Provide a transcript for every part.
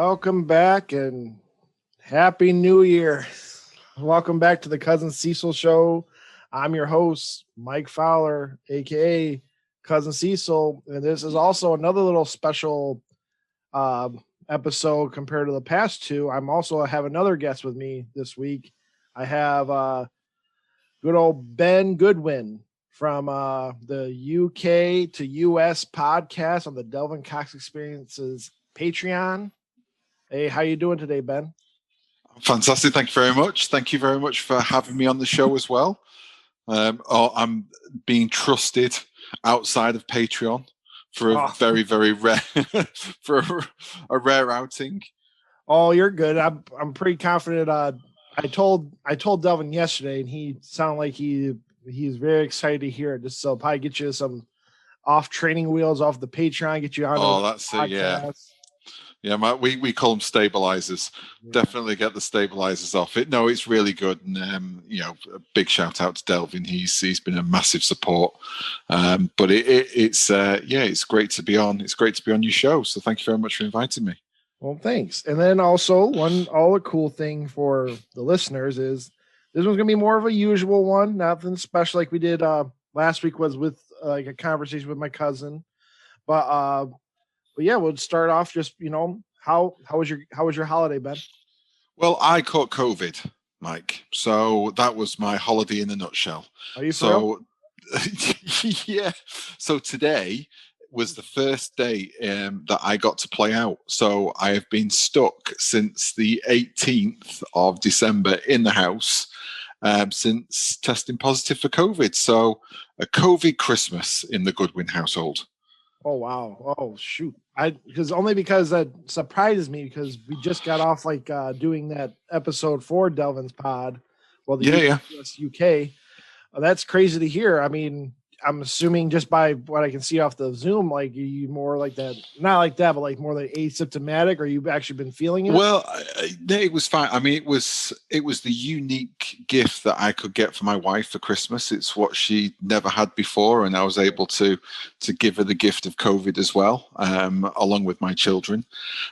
Welcome back and happy new year. Welcome back to the Cousin Cecil Show. I'm your host, Mike Fowler, aka Cousin Cecil, and this is also another little special uh, episode compared to the past two. I'm also have another guest with me this week. I have good old Ben Goodwin from the UK to US podcast on the Delvin Cox Experiences Patreon. Hey, how you doing today, Ben? Fantastic. Thank you very much. Thank you very much for having me on the show as well. I'm being trusted outside of Patreon for a very, very rare for a rare outing. Oh, you're good. I'm pretty confident. I told Delvin yesterday, and he sounded like he's very excited to hear it. Just so probably get you some off training wheels off the Patreon, get you on. Oh, that's it. Yeah. Yeah, we call them stabilizers. Yeah. Definitely get the stabilizers off it. No, it's really good, and a big shout out to Delvin. He's been a massive support. But it's great to be on. It's great to be on your show. So thank you very much for inviting me. Well, thanks. And then also all the cool thing for the listeners is this one's gonna be more of a usual one, nothing special like we did last week was with like a conversation with my cousin, but yeah, we'll start off just, how was your holiday, Ben? Well, I caught COVID, Mike. So that was my holiday in a nutshell. Are you so? Yeah. So today was the first day that I got to play out. So I have been stuck since the 18th of December in the house since testing positive for COVID. So a COVID Christmas in the Goodwin household. Oh wow! Oh shoot! Because that surprises me because we just got off doing that episode for Delvin's pod. Well, the US UK. That's crazy to hear. I mean, I'm assuming just by what I can see off the Zoom, like you more like that, not like that, but like more like asymptomatic, or you've actually been feeling it? Well, it was fine. I mean, it was the unique gift that I could get for my wife for Christmas. It's what she never had before, and I was able to give her the gift of COVID as well, along with my children.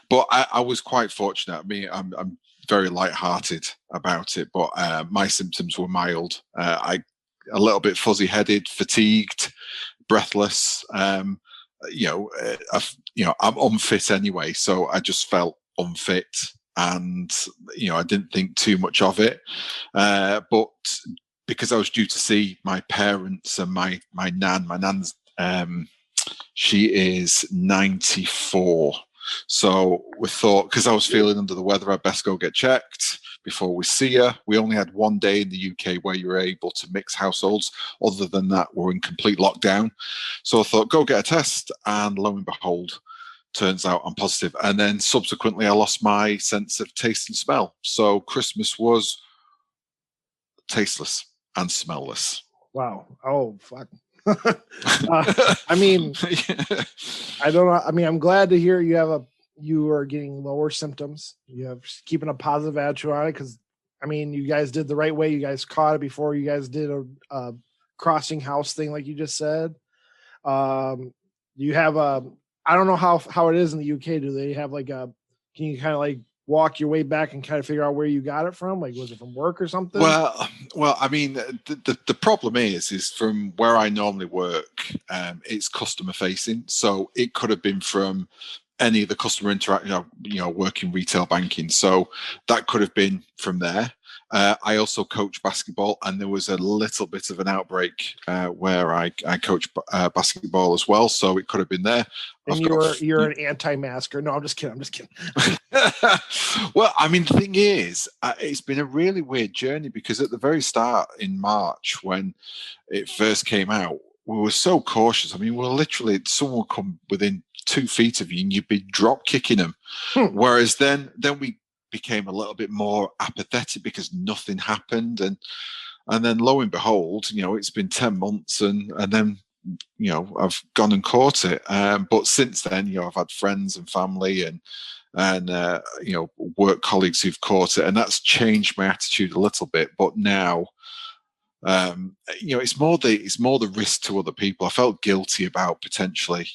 But I was quite fortunate. I mean, I'm very lighthearted about it, but my symptoms were mild. A little bit fuzzy-headed, fatigued, breathless. I'm unfit anyway, so I just felt unfit, and I didn't think too much of it. But because I was due to see my parents and my nan, my nan's she is 94. So we thought, because I was feeling under the weather, I'd best go get checked before we see her. We only had one day in the UK where you were able to mix households. Other than that, we're in complete lockdown. So I thought, go get a test. And lo and behold, turns out I'm positive. And then subsequently, I lost my sense of taste and smell. So Christmas was tasteless and smellless. Wow. Oh, fuck. I mean, I don't know. I mean, I'm glad to hear you are getting lower symptoms. You have keeping a positive attitude on it because, I mean, you guys did the right way. You guys caught it before you guys did a crossing house thing, like you just said. You have I don't know how it is in the UK. Do they have can you kind of like walk your way back and kind of figure out where you got it from? Like, was it from work or something? Well, I mean, the problem is from where I normally work, it's customer facing. So it could have been from any of the customer interaction, working retail banking. So that could have been from there. I also coach basketball, and there was a little bit of an outbreak where I coach basketball as well. So it could have been there. And you're an anti-masker. No, I'm just kidding. Well, I mean, the thing is, it's been a really weird journey because at the very start in March, when it first came out, we were so cautious. I mean, we're literally, someone would come within 2 feet of you and you'd be drop kicking them. Whereas then we became a little bit more apathetic because nothing happened, and then lo and behold, it's been 10 months, and then I've gone and caught it. But since then, I've had friends and family and work colleagues who've caught it, and that's changed my attitude a little bit. But now, it's more the risk to other people. I felt guilty about potentially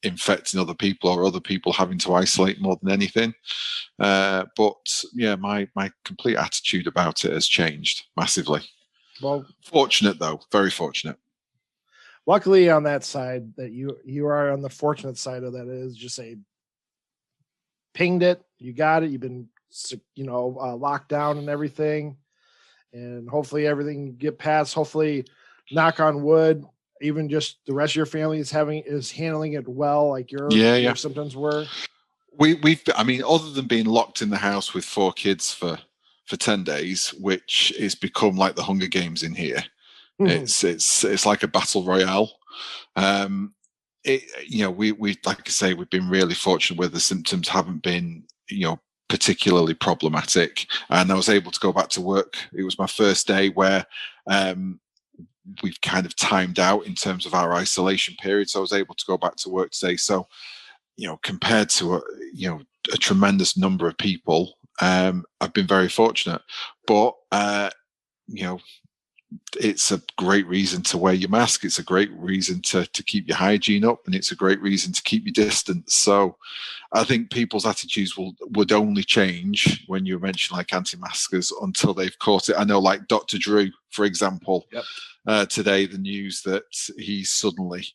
infecting other people or other people having to isolate more than anything. But yeah, my complete attitude about it has changed massively. Well, fortunate though, very fortunate. Luckily on that side that you are on the fortunate side of that is just say pinged it, you got it, you've been locked down and everything, and hopefully everything get past. Hopefully, knock on wood, even just the rest of your family is handling it well, like your symptoms were. I mean, other than being locked in the house with 4 kids for 10 days, which is become like the Hunger Games in here. It's like a battle royale. We like I say, we've been really fortunate where the symptoms haven't been, particularly problematic, and I was able to go back to work. It was my first day where we've kind of timed out in terms of our isolation period, so I was able to go back to work today. So, compared to a tremendous number of people, I've been very fortunate. But it's a great reason to wear your mask. It's a great reason to keep your hygiene up, and it's a great reason to keep your distance. So I think people's attitudes would only change when you mention like anti-maskers until they've caught it. I know like Dr. Drew, for example, today, the news that he's suddenly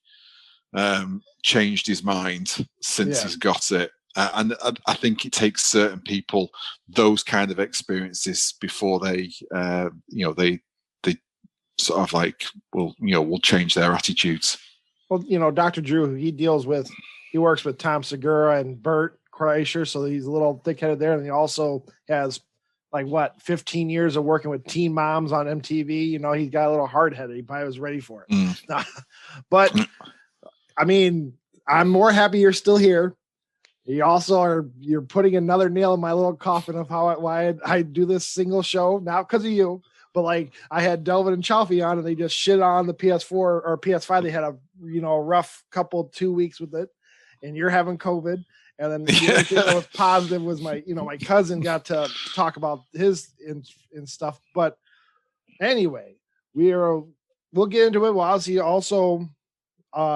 changed his mind since he's got it. And I think it takes certain people those kind of experiences before they sort of like will change their attitudes. Well, Dr. Drew, he works with Tom Segura and Bert Kreischer, so he's a little thick-headed there, and he also has 15 years of working with teen moms on MTV. He's got a little hard-headed. He probably was ready for it. But I mean, I'm more happy you're still here. You also you're putting another nail in my little coffin of why I do this single show, not because of you. But I had Delvin and Chalfie on, and they just shit on the PS4 or PS5. They had a rough 2 weeks with it, and you're having COVID. And then the only thing that was positive was my cousin got to talk about his and stuff. But anyway, we'll get into it. Well, obviously, also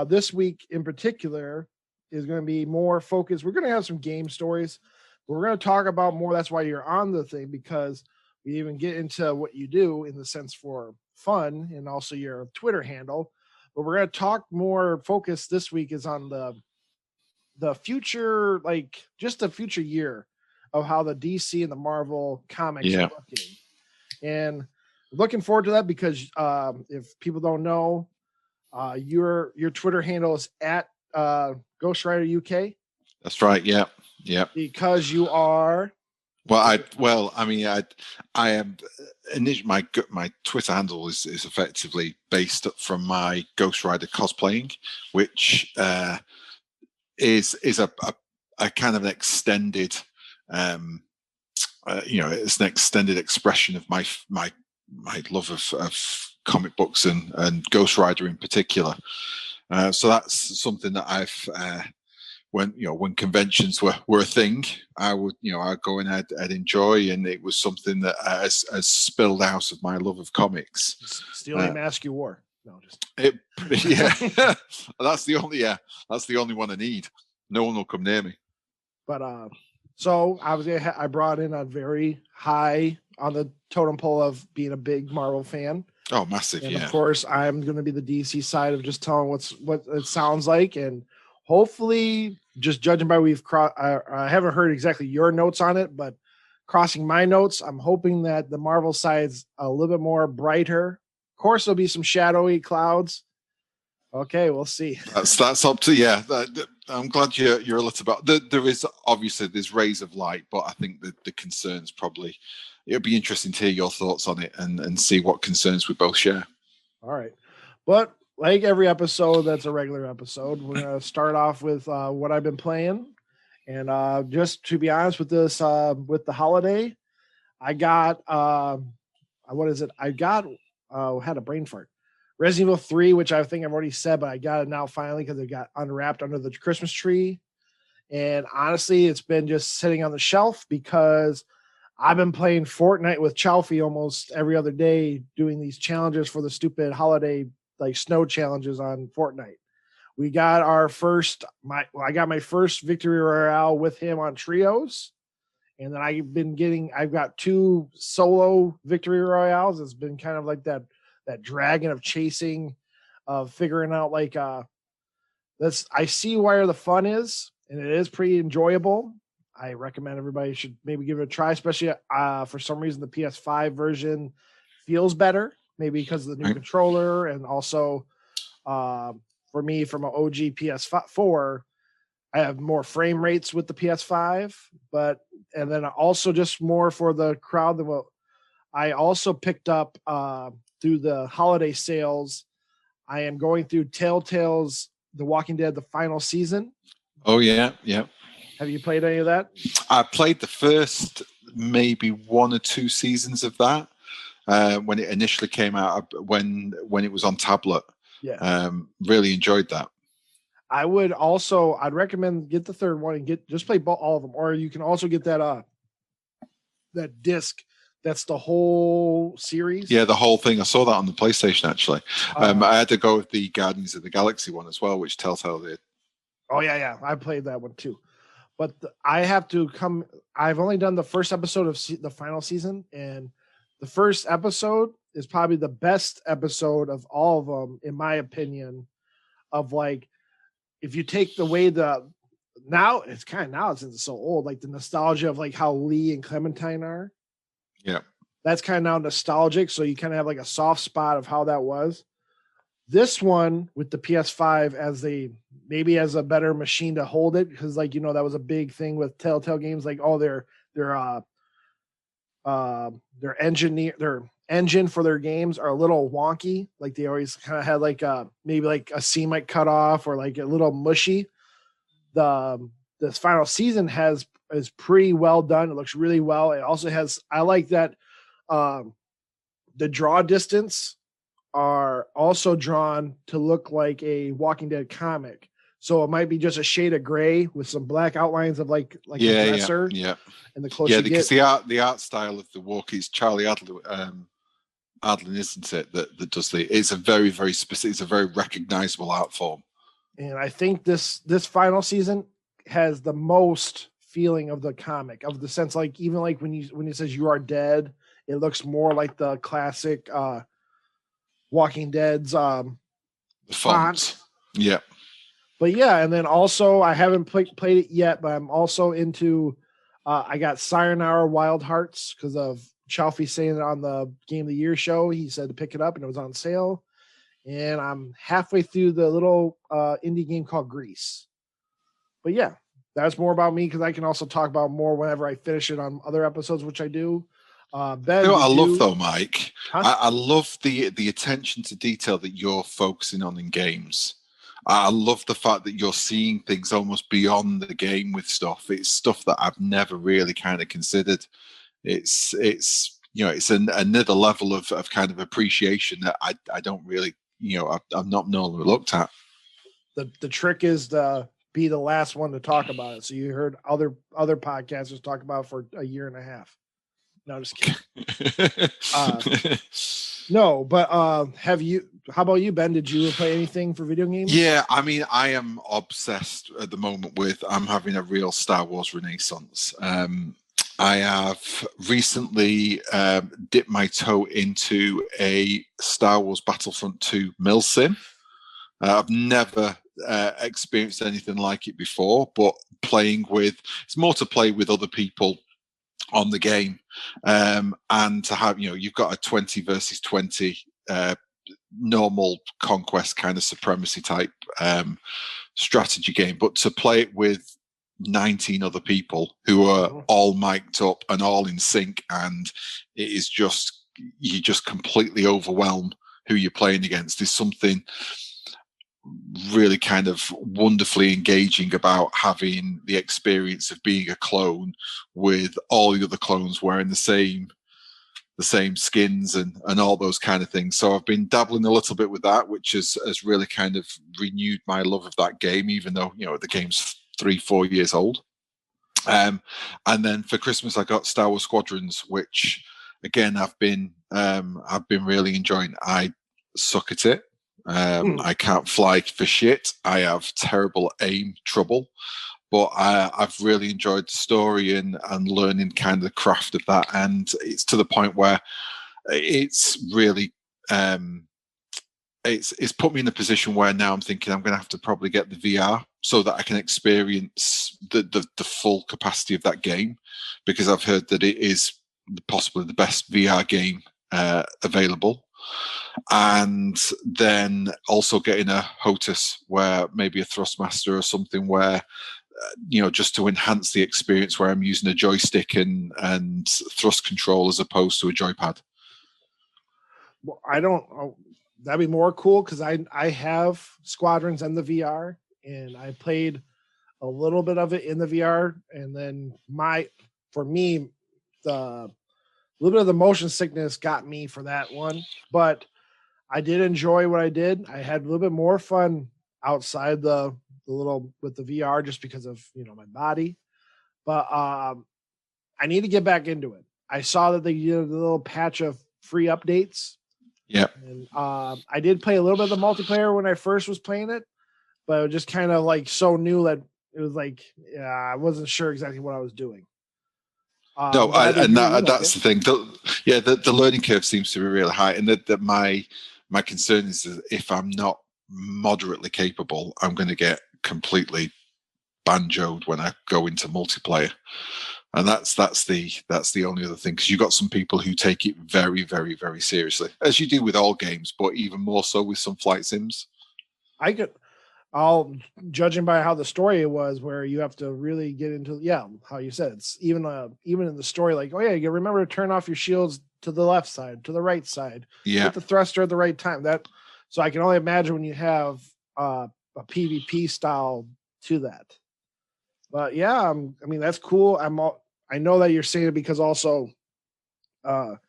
this week in particular is going to be more focused. We're going to have some game stories. We're going to talk about more. That's why you're on the thing, because we even get into what you do in the sense for fun and also your Twitter handle. But we're going to talk more focus this week is on the future, just the future year of how the DC and the Marvel comics are looking. And looking forward to that because if people don't know, your Twitter handle is at Ghost Rider UK. That's right. Yeah. Yeah. Because you are. I am. My Twitter handle is effectively based from my Ghost Rider cosplaying, which is a kind of an extended, it's an extended expression of my love of comic books and Ghost Rider in particular. So that's something that I've. When conventions were a thing, I would I'd go in, I'd enjoy, and it was something that has spilled out of my love of comics. It's the only mask you wore. No, just that's the only one I need. No one will come near me. But so obviously I brought in a very high on the totem pole of being a big Marvel fan. Oh, massive! And of course, I'm going to be the DC side of just telling what it sounds like, and hopefully, just judging by I haven't heard exactly your notes on it, but crossing my notes, I'm hoping that the Marvel side's a little bit more brighter. Of course, there'll be some shadowy clouds. Okay, we'll see. That's up to I'm glad you're a little bit. There's rays of light, but I think that the concerns probably it'll be interesting to hear your thoughts on it and see what concerns we both share. All right, but. Like every episode that's a regular episode, we're going to start off with what I've been playing. And just to be honest with this, with the holiday, I got, what is it? I got, had a brain fart. Resident Evil 3, which I think I've already said, but I got it now finally because it got unwrapped under the Christmas tree. And honestly, it's been just sitting on the shelf because I've been playing Fortnite with Chalfie almost every other day, doing these challenges for the stupid holiday snow challenges on Fortnite, We got our first I got my first victory royale with him on trios. And then I've got 2 solo victory royales. It's been kind of like that dragon of chasing, of figuring out like I see where the fun is, and it is pretty enjoyable. I recommend everybody should maybe give it a try, especially for some reason the PS5 version feels better, maybe because of the new controller, and also for me from an OG PS4, I have more frame rates with the PS5, and then also just more for the crowd than what I also picked up through the holiday sales. I am going through Telltale's The Walking Dead, the final season. Oh yeah, yeah. Have you played any of that? I played the first maybe 1 or 2 seasons of that when it initially came out, when it was on tablet. Yeah. Really enjoyed that. I'd recommend get the 3rd one and just play all of them, or you can also get that disc. That's the whole series. Yeah, the whole thing. I saw that on the PlayStation actually. I had to go with the Guardians of the Galaxy one as well, which Telltale did. Oh yeah, I played that one too. But I've only done the first episode of the final season, and the first episode is probably the best episode of all of them, in my opinion. Of like, if you take the way now since it's so old, like the nostalgia of like how Lee and Clementine are. Yeah. That's kind of now nostalgic. So you kind of have like a soft spot of how that was. This one with the PS5 as a better machine to hold it, because like, that was a big thing with Telltale games, like their engine for their games are a little wonky. Like they always kind of had like maybe like a scene might cut off or like a little mushy. This final season is pretty well done. It looks really well. It also has, I like that the draw distance are also drawn to look like a Walking Dead comic. So it might be just a shade of gray with some black outlines of like a dresser. Yeah. And the closer because the art style of the walk is Charlie Adlin, isn't it? That does it's a very, very specific, it's a very recognizable art form. And I think this final season has the most feeling of the comic, of the sense, like even like when it says "you are dead," it looks more like the classic Walking Dead's font. Yeah. But yeah, and then also I haven't played it yet, but I'm also into. I got Sayonara Wild Hearts because of Chalfie saying it on the Game of the Year show. He said to pick it up and it was on sale. And I'm halfway through the little indie game called Grease. But yeah, that's more about me because I can also talk about more whenever I finish it on other episodes, which I do. Ben, I love though, Mike. Huh? I love the attention to detail that you're focusing on in games. I love the fact that you're seeing things almost beyond the game with stuff. It's stuff that I've never really kind of considered. It's another level of kind of appreciation that I don't really, I've not normally looked at. The trick is to be the last one to talk about it. So you heard other podcasters talk about it for a year and a half. No, just kidding. No, but how about you, Ben? Did you play anything for video games? Yeah, I mean, I am obsessed at the moment with, I'm having a real Star Wars renaissance. I have recently dipped my toe into a Star Wars Battlefront 2 milsim. I've never experienced anything like it before, but it's more to play with other people on the game, and to have, you've got a 20 versus 20 normal conquest kind of supremacy type strategy game, but to play it with 19 other people who are all mic'd up and all in sync, and it is just, you just completely overwhelm who you're playing against. There's something really kind of wonderfully engaging about having the experience of being a clone with all the other clones wearing the same skins and all those kind of things. So I've been dabbling a little bit with that, which has really kind of renewed my love of that game, even though the game's 3-4 years old. And then for Christmas I got Star Wars Squadrons, which again I've been really enjoying. I suck at it. I can't fly for shit. I have terrible aim trouble. But I've really enjoyed the story and learning kind of the craft of that. And it's to the point where it's really it's put me in a position where now I'm thinking I'm going to have to probably get the VR so that I can experience the full capacity of that game, because I've heard that it is possibly the best VR game available. And then also getting a HOTUS, where maybe a Thrustmaster or something, where just to enhance the experience, where I'm using a joystick and thrust control as opposed to a joypad. Well, I don't. That'd be more cool because I have Squadrons and the VR, and I played a little bit of it in the VR, and then for me, the little bit of the motion sickness got me for that one, but I did enjoy what I did. I had a little bit more fun outside the little with the VR just because of my body, but I need to get back into it. I saw that they did a little patch of free updates. Yeah, and I did play a little bit of the multiplayer when I first was playing it, but it was just kind of like so new that it was like I wasn't sure exactly what I was doing. no, that's the thing. The learning curve seems to be really high, and that my concern is that if I'm not moderately capable, I'm going to get completely banjoed when I go into multiplayer. And that's the only other thing, because you've got some people who take it very, very, very seriously, as you do with all games, but even more so with some flight sims. Judging by how the story was, where you have to really get into how you said it's even in the story, like, oh yeah, you remember to turn off your shields to the left side, to the right side, hit the thruster at the right time. So I can only imagine when you have a PvP style to that. But yeah, I mean that's cool. I know that you're saying it because also the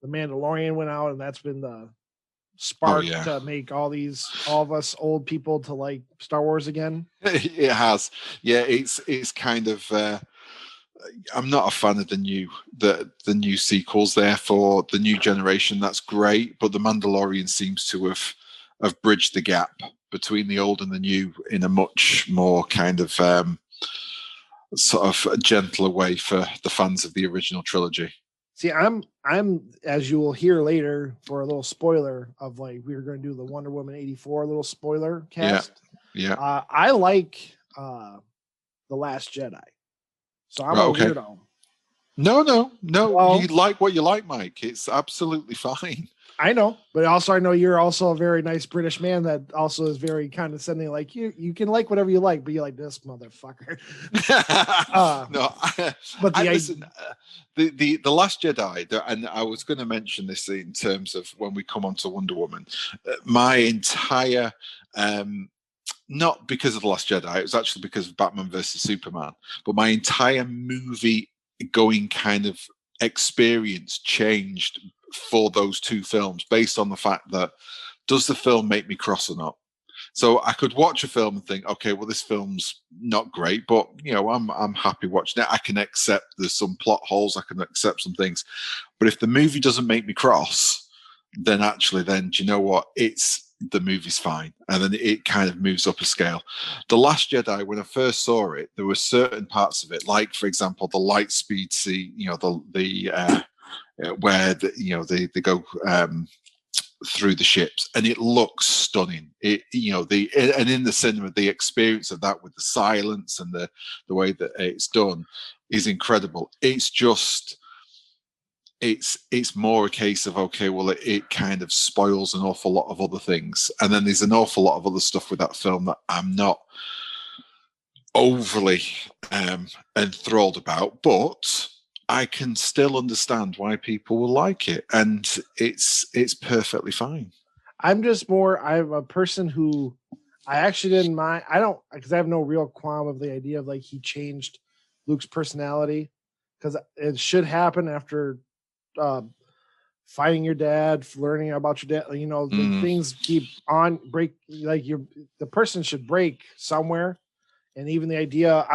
Mandalorian went out, and that's been the spark to make all of us old people to like Star Wars again. It has. Yeah, it's kind of I'm not a fan of the new sequels there for the new generation. That's great, but the Mandalorian seems to have bridged the gap between the old and the new in a much more kind of sort of a gentler way for the fans of the original trilogy. See, I'm as you will hear later, for a little spoiler of like we were going to do the Wonder Woman 84 little spoiler cast. Yeah. I like The Last Jedi, so I'm a weirdo. No. Well, you like what you like, Mike. It's absolutely fine. I know, but also I know you're also a very nice British man that also is very condescending. Like you can like whatever you like, but you like this motherfucker. No, but the Last Jedi, and I was going to mention this in terms of when we come on to Wonder Woman. My entire, not because of the Last Jedi, it was actually because of Batman versus Superman. But my entire movie going kind of experience changed for those two films based on the fact that, does the film make me cross or not? So I could watch a film and think, okay, well, this film's not great, but I'm happy watching it. I can accept there's some plot holes. I can accept some things, but if the movie doesn't make me cross, then do you know what? The movie's fine, and then it kind of moves up a scale. The Last Jedi, when I first saw it, there were certain parts of it, like for example, the light speed scene. Where they go through the ships, and it looks stunning. And in the cinema, the experience of that with the silence and the way that it's done is incredible. It's just it's more a case of, okay, well, it kind of spoils an awful lot of other things, and then there's an awful lot of other stuff with that film that I'm not overly enthralled about, but I can still understand why people will like it, and it's perfectly fine. I'm a person who I actually didn't mind. I don't, because I have no real qualm of the idea of like he changed Luke's personality, because it should happen after fighting your dad, learning about your dad. Things keep on break. Like the person should break somewhere, and even the idea.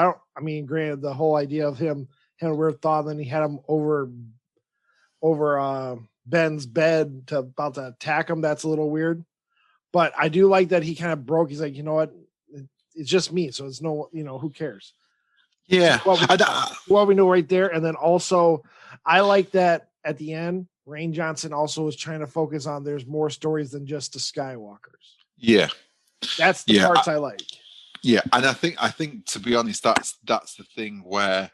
Granted, the whole idea of him had a weird thought, and then he had him over Ben's bed about to attack him. That's a little weird. But I do like that he kind of broke. He's like, you know what? It's just me. So it's no, who cares? Yeah. What we know right there. And then also, I like that at the end, Rain Johnson also was trying to focus on there's more stories than just the Skywalkers. Yeah. That's the parts I like. Yeah. And I think to be honest, that's the thing where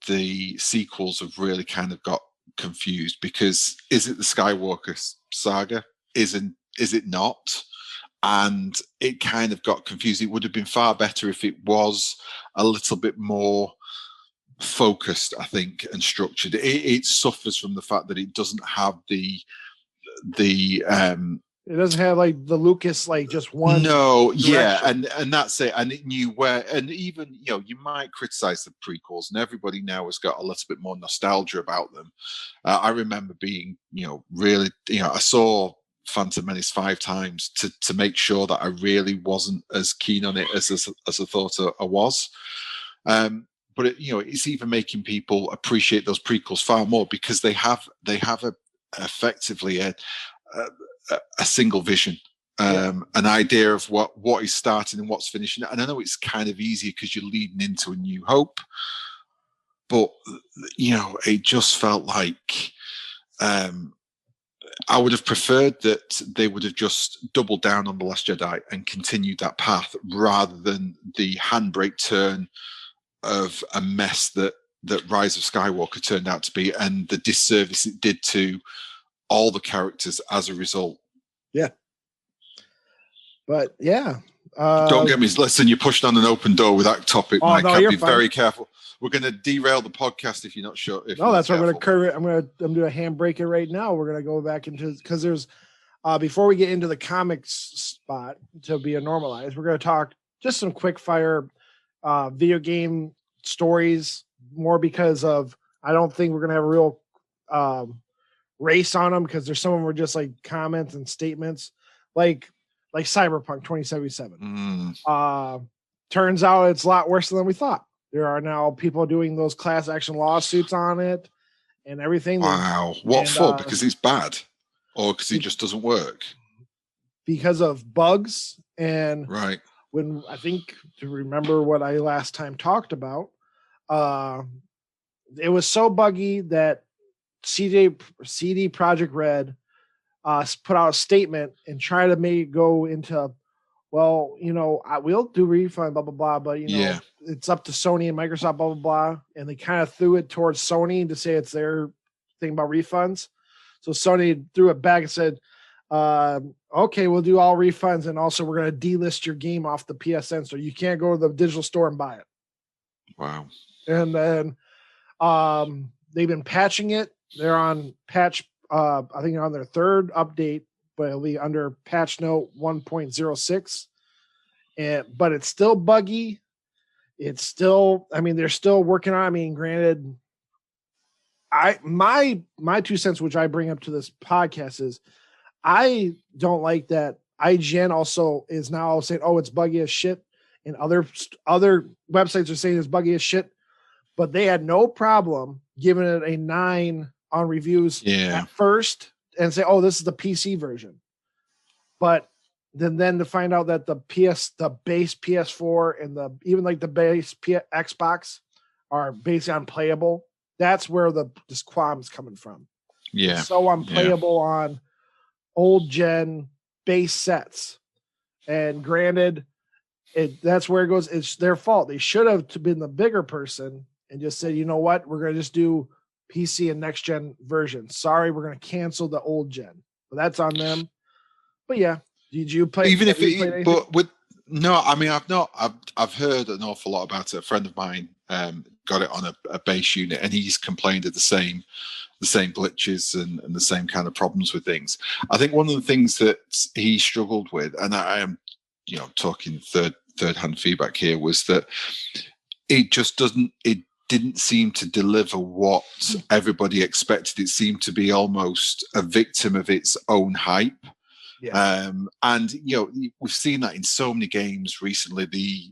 the sequels have really kind of got confused, because is it the Skywalker saga? Is it not? And it kind of got confused. It would have been far better if it was a little bit more focused, I think, and structured. It suffers from the fact that it doesn't have the it doesn't have like the Lucas, like just one. No, direction. Yeah, and that's it. And it knew where, and even you might criticize the prequels, and everybody now has got a little bit more nostalgia about them. I remember being, really, I saw Phantom Menace 5 times to make sure that I really wasn't as keen on it as I thought I was. But it's even making people appreciate those prequels far more, because they have effectively a single vision, an idea of what is starting and what's finishing. And I know it's kind of easier because you're leading into A New Hope, but it just felt like I would have preferred that they would have just doubled down on The Last Jedi and continued that path, rather than the handbrake turn of a mess that Rise of Skywalker turned out to be, and the disservice it did to all the characters as a result. Yeah. But yeah. Don't get me, listen, you're pushing on an open door with that topic, Mike. No, be very careful. We're going to derail the podcast if you're not sure. No, that's why I'm going to curve it. I'm doing a handbrake it right now. We're going to go back into, because there's, before we get into the comics spot to be a normalized, we're going to talk just some quick fire video game stories, more because of, I don't think we're going to have a real race on them, because there's some of them were just like comments and statements, like Cyberpunk 2077. Turns out it's a lot worse than we thought. There are now people doing those class action lawsuits on it and everything. Wow. What for? Because it's bad, or because it just doesn't work? Because of bugs. And right. When I think, to remember what I last time talked about, it was so buggy that CD Projekt Red put out a statement and try to make it go into, well, we'll do refund, blah, blah, blah, but, it's up to Sony and Microsoft, blah, blah, blah. And they kind of threw it towards Sony to say it's their thing about refunds. So Sony threw it back and said, okay, we'll do all refunds. And also we're going to delist your game off the PSN. So you can't go to the digital store and buy it. Wow. And then they've been patching it. They're on patch, I think on their third update, but it'll be under patch note 1.06. But it's still buggy. It's still, they're still working on it. Granted, my 2 cents, which I bring up to this podcast, is I don't like that IGN also is now saying, oh, it's buggy as shit. And other websites are saying it's buggy as shit, but they had no problem giving it a 9 on reviews at first and say, oh, this is the PC version. But then to find out that the base PS4 and even like the base Xbox are basically unplayable, that's where this qualm's coming from. Yeah. It's so unplayable on old gen base sets. And granted, that's where it goes. It's their fault. They should have been the bigger person and just said, you know what, we're going to just do PC and next gen version. Sorry, we're going to cancel the old gen. But that's on them. But yeah, did you play? Even if it, but with no, I've not. I've heard an awful lot about it. A friend of mine got it on a base unit, and he's complained of the same glitches and the same kind of problems with things. I think one of the things that he struggled with, and I am, talking third hand feedback here, was that it just didn't seem to deliver what everybody expected. It seemed to be almost a victim of its own hype. Yeah. And we've seen that in so many games recently. The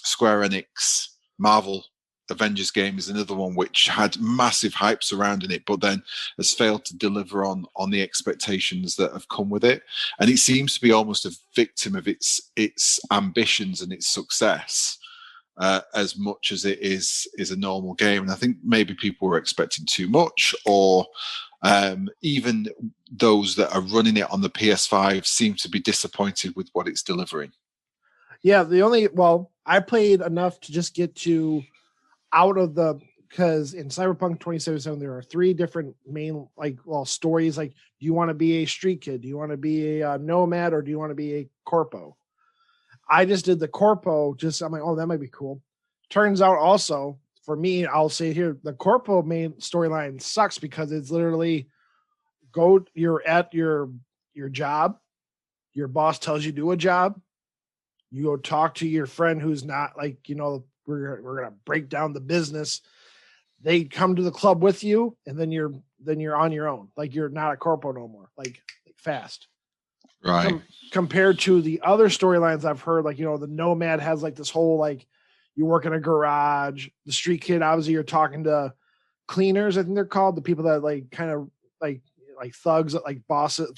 Square Enix Marvel Avengers game is another one which had massive hype surrounding it, but then has failed to deliver on the expectations that have come with it. And it seems to be almost a victim of its ambitions and its success. As much as it is a normal game. And I think maybe people were expecting too much, or even those that are running it on the PS5 seem to be disappointed with what it's delivering. Yeah, I played enough to just get to because in Cyberpunk 2077, there are 3 different main stories. Like, do you want to be a street kid? Do you want to be a nomad, or do you want to be a corpo? I just did the corpo. I'm like, oh, that might be cool. Turns out also for me, I'll say here, the corpo main storyline sucks because it's literally you're at your job. Your boss tells you to do a job. You go talk to your friend who's not we're going to break down the business. They come to the club with you, and then you're on your own. Like, you're not a corpo no more, like fast. Right. Compared to the other storylines I've heard, the nomad has this whole, you work in a garage. The street kid, obviously you're talking to cleaners, I think they're called, the people that kind of like thugs,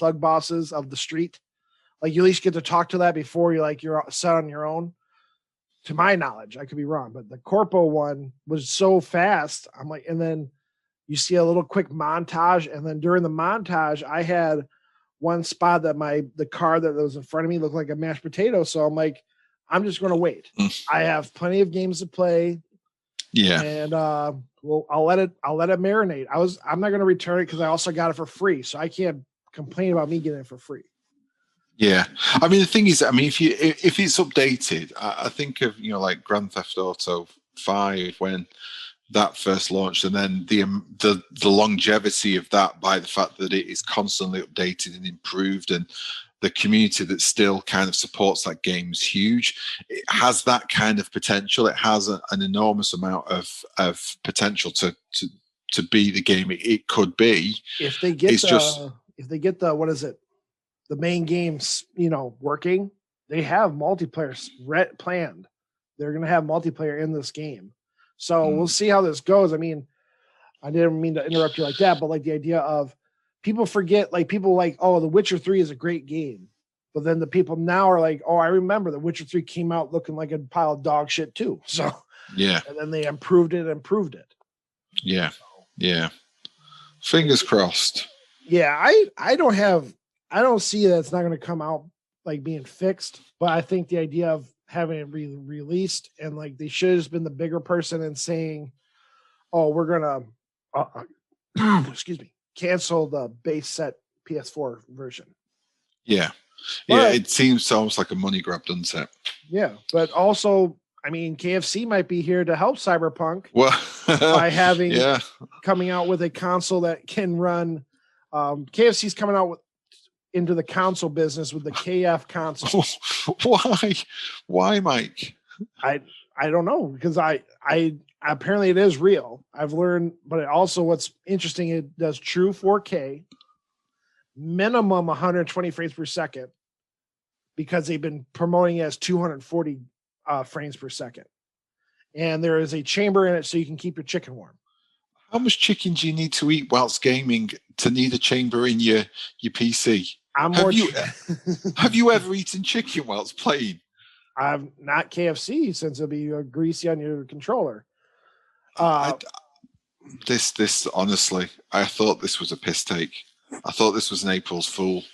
thug bosses of the street. Like, you at least get to talk to that before you're set on your own. To my knowledge, I could be wrong, but the corpo one was so fast. I'm like, and then you see a little quick montage, and then during the montage, I had one spot that the car that was in front of me looked like a mashed potato. So I'm like, I'm just going to wait. I have plenty of games to play. Yeah. And I'll let it marinate. I'm not going to return it because I also got it for free. So I can't complain about me getting it for free. Yeah. I mean, the thing is, if it's updated, I think of, like Grand Theft Auto 5 when that first launched, and then the longevity of that by the fact that it is constantly updated and improved, and the community that still kind of supports that game is huge. It has that kind of potential. It has an enormous amount of potential to be the game it could be. If they get the main games, working, they have multiplayer planned. They're going to have multiplayer in this game. So we'll see how this goes. I mean, I didn't mean to interrupt you like that, but the idea of people forget, oh, The Witcher 3 is a great game. But then the people now are like, oh, I remember The Witcher 3 came out looking like a pile of dog shit too. So yeah. And then they improved it. Yeah. Yeah. Fingers crossed. Yeah. I don't see that it's not going to come out being fixed, but I think the idea of having it released and they should have just been the bigger person and saying, oh, we're going to, excuse me, cancel the base set PS4 version. Yeah. Yeah. It seems almost like a money grab, doesn't it? Yeah. But also, KFC might be here to help Cyberpunk by coming out with a console that can run. KFC's coming out into the console business with the KF console. Why, Mike? I don't know, because I apparently it is real. I've learned, but it also, what's interesting, it does true 4K, minimum 120 frames per second, because they've been promoting it as 240 frames per second. And there is a chamber in it so you can keep your chicken warm. How much chicken do you need to eat whilst gaming to need a chamber in your PC? Have you ever eaten chicken whilst playing? I've not KFC, since it'll be greasy on your controller. This honestly, I thought this was a piss take. I thought this was an April's Fool.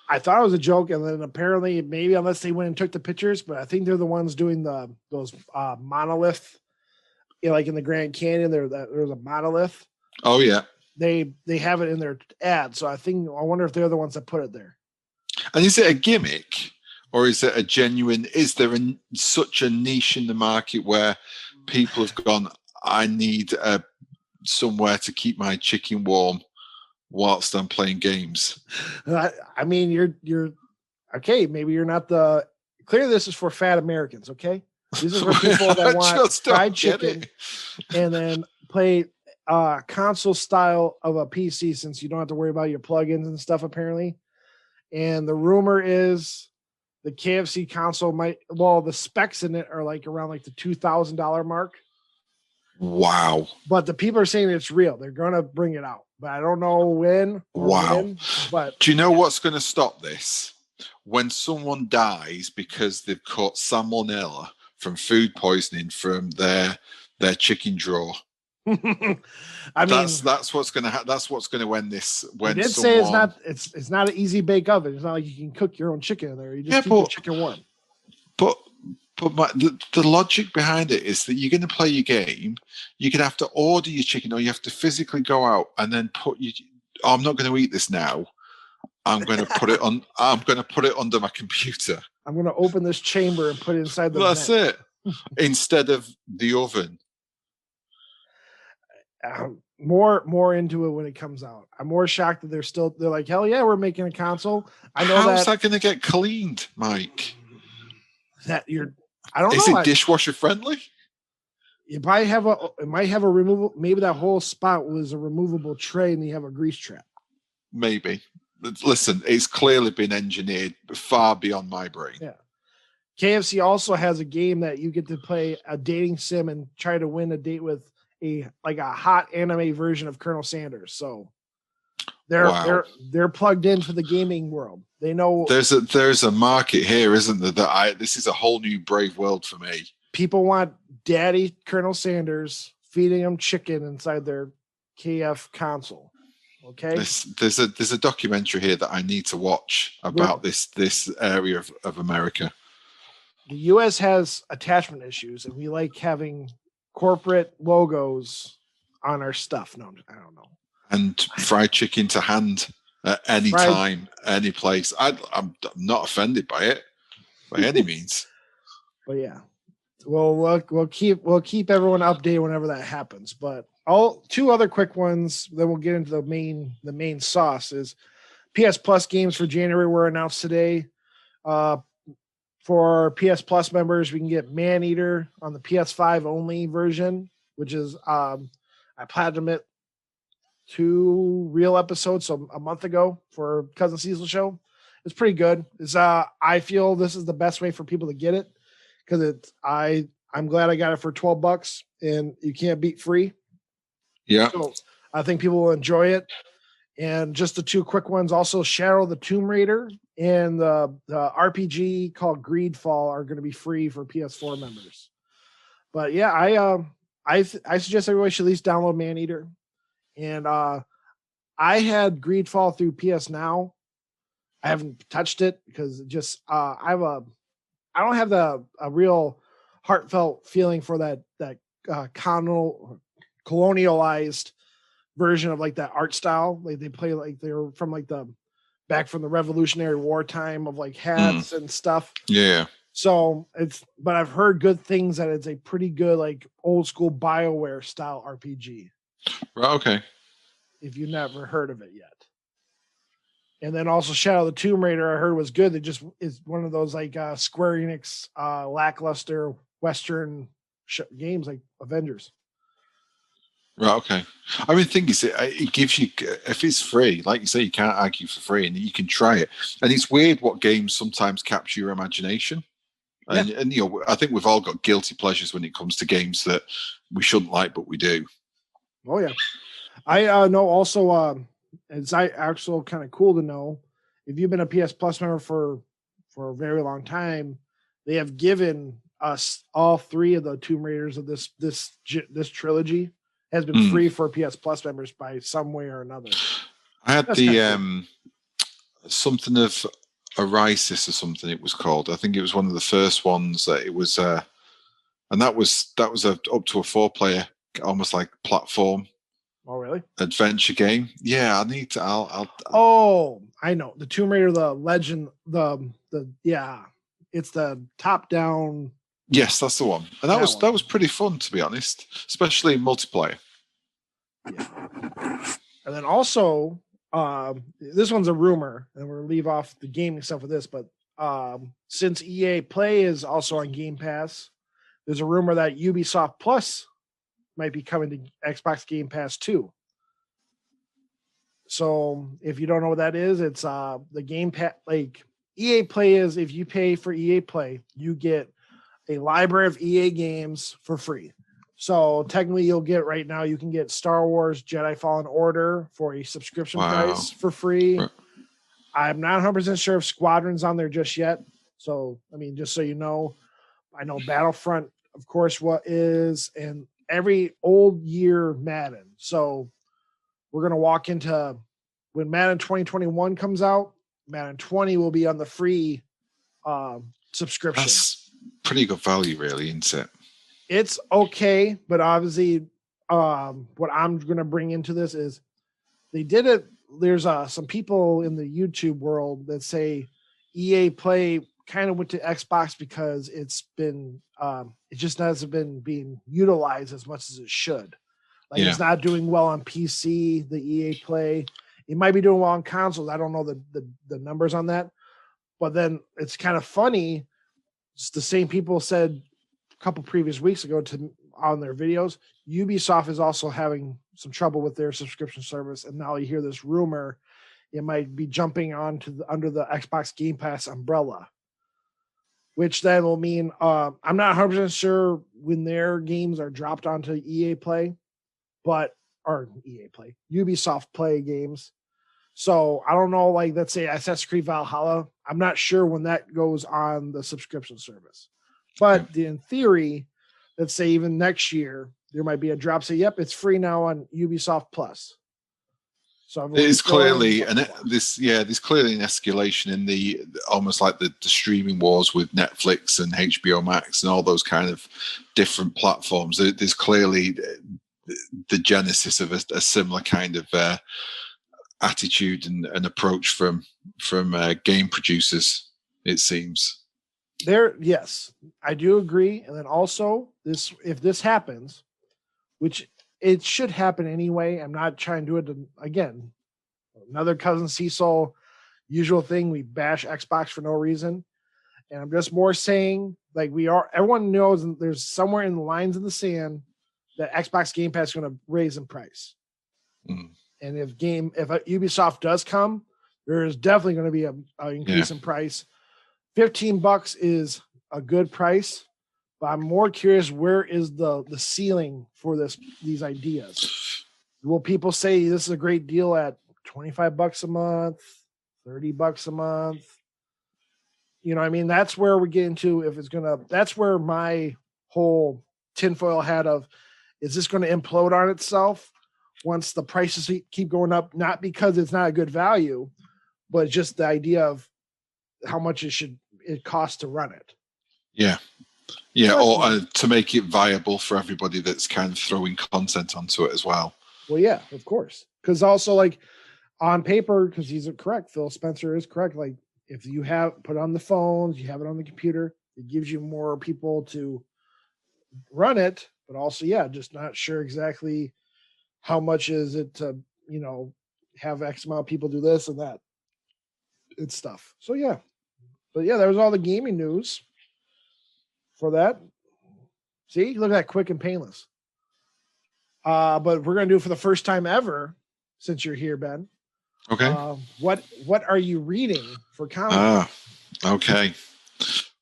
I thought it was a joke, and then apparently, maybe, unless they went and took the pictures, but I think they're the ones doing those monolith, in the Grand Canyon. There's a monolith. Oh yeah. They have it in their ad, so I wonder if they're the ones that put it there. And is it a gimmick, or is it a genuine? Is there such a niche in the market where people have gone, I need somewhere to keep my chicken warm whilst I'm playing games? You're okay. Maybe you're not clearly this is for fat Americans. Okay. This is for people that want fried chicken and then play console style of a PC, since you don't have to worry about your plugins and stuff, apparently. And the rumor is the KFC console the specs in it are around the $2,000 mark. Wow. But the people are saying it's real. They're going to bring it out, but I don't know when or when. But do you know what's going to stop this? When someone dies because they've caught salmonella from food poisoning from their chicken drawer. I mean, that's what's going to that's what's going to end this. When they did say it's not an easy bake oven. It's not like you can cook your own chicken in there. You just keep your chicken warm. But the logic behind it is that you're going to play your game. You're going to have to order your chicken, or you have to physically go out and then put you. Oh, I'm not going to eat this now. I'm going to put it on. I'm going to put it under my computer. I'm going to open this chamber and put it inside the. That's it. Instead of the oven. More into it when it comes out. I'm more shocked that they're like, hell yeah, we're making a console. I know How's that going to get cleaned, Mike? I don't know. Is it dishwasher friendly? It might have a removable. Maybe that whole spot was a removable tray, and you have a grease trap. Maybe. Listen, it's clearly been engineered far beyond my brain. Yeah. KFC also has a game that you get to play a dating sim and try to win a date with a hot anime version of Colonel Sanders. So they're plugged into the gaming world. They know there's a market here, isn't there? This is a whole new brave world for me. People want Daddy Colonel Sanders feeding them chicken inside their KF console. Okay. There's a documentary here that I need to watch about this area of America. The U.S. has attachment issues, and we like having corporate logos on our stuff. No, I don't know. And fried chicken to hand at any time, any place. I'm not offended by it by any means. But yeah, we'll keep everyone updated whenever that happens. But two other quick ones, then we'll get into the main sauce. Is PS Plus games for January were announced today. For PS Plus members, we can get Maneater on the PS5 only version, which is I platinumed it 2 real episodes, so a month ago for Cousin Cecil show. It's pretty good. I feel this is the best way for people to get it because I'm glad I got it for $12 and you can't beat free. Yeah. So I think people will enjoy it. And just the 2 quick ones, also Shadow the Tomb Raider and the RPG called Greedfall are going to be free for PS4 members. But yeah, I suggest everybody should at least download Maneater. And I had Greedfall through PS Now. I haven't touched it because I don't have a real heartfelt feeling for that colonialized version of like that art style. Like they play like they're from like back from the Revolutionary War time of like hats and stuff. Yeah. So but I've heard good things that it's a pretty good like old school BioWare style RPG. Right, okay. If you've never heard of it yet. And then also Shadow the Tomb Raider I heard was good. It just is one of those like Square Enix lackluster Western games like Avengers. Right, okay. I mean, the thing is, it gives you, if it's free, like you say, you can't argue for free, and you can try it. And it's weird what games sometimes capture your imagination. Yeah. And you know, I think we've all got guilty pleasures when it comes to games that we shouldn't like, but we do. Oh yeah, I know. Also, it's actually kind of cool to know if you've been a PS Plus member for a very long time, they have given us all 3 of the Tomb Raiders of this trilogy. Has been free for PS Plus members by some way or another. I had the something of Arisis or something it was called. I think it was one of the first ones that it was, and that was up to a 4-player, almost like platform. Oh really? Adventure game. Yeah, I need to. I'll Oh, I know the Tomb Raider, the Legend, it's the top down. Yes, that's the one. And that was pretty fun, to be honest, especially in multiplayer. Yeah. And then also, this one's a rumor, and we'll leave off the gaming stuff with this, but since EA Play is also on Game Pass, there's a rumor that Ubisoft Plus might be coming to Xbox Game Pass too. So if you don't know what that is, it's the Game Pass, like EA Play is, if you pay for EA Play, you get a library of EA games for free. So technically you'll get right now, you can get Star Wars Jedi Fallen Order for a subscription price for free. Right. I'm not 100% sure if Squadron's on there just yet. So, I mean, just so you know, I know Battlefront, of course, what is, and every old year Madden. So we're going to walk into when Madden 2021 comes out, Madden 20 will be on the free subscription. That's pretty good value, really, isn't it? It's okay, but obviously what I'm going to bring into this is they did it. There's some people in the YouTube world that say EA Play kind of went to Xbox because it's been it just hasn't been being utilized as much as it should. Like it's not doing well on PC, the EA Play. It might be doing well on consoles. I don't know the numbers on that. But then it's kind of funny. It's the same people said a couple previous weeks ago on their videos, Ubisoft is also having some trouble with their subscription service. And now you hear this rumor it might be jumping onto under the Xbox Game Pass umbrella, which then will mean I'm not 100% sure when their games are dropped onto EA Play, or Ubisoft Play games. So I don't know, like let's say Assassin's Creed Valhalla, I'm not sure when that goes on the subscription service. But in theory, let's say even next year, there might be a drop. Say, yep, it's free now on Ubisoft Plus. So there's clearly there's clearly an escalation in the almost like the streaming wars with Netflix and HBO Max and all those kind of different platforms. There's clearly the genesis of a similar kind of attitude and approach from game producers. It seems. Yes, I do agree. And then also if this happens, which it should happen anyway. I'm not trying to do it again. Another Cousin Cecil usual thing. We bash Xbox for no reason. And I'm just more saying, like everyone knows there's somewhere in the lines in the sand that Xbox Game Pass is going to raise in price. Mm. And if Ubisoft does come, there is definitely going to be an increase in price. $15 is a good price, but I'm more curious, where is the ceiling for these ideas? Will people say this is a great deal at $25 a month, $30 a month? You know, I mean, that's where we get into that's where my whole tinfoil hat of, is this going to implode on itself once the prices keep going up, not because it's not a good value, but just the idea of how much it costs to run it. Yeah. Or to make it viable for everybody that's kind of throwing content onto it as well. Well, yeah, of course. Because also, like, on paper, because he's correct, Phil Spencer is correct. Like, if you put it on the phones, you have it on the computer, it gives you more people to run it. But also, just not sure exactly how much is it to, have X amount of people do this and that. It's stuff. So, yeah. But, that was all the gaming news for that. See, look at that, quick and painless. But we're going to do it for the first time ever since you're here, Ben. Okay. What are you reading for comics? Okay.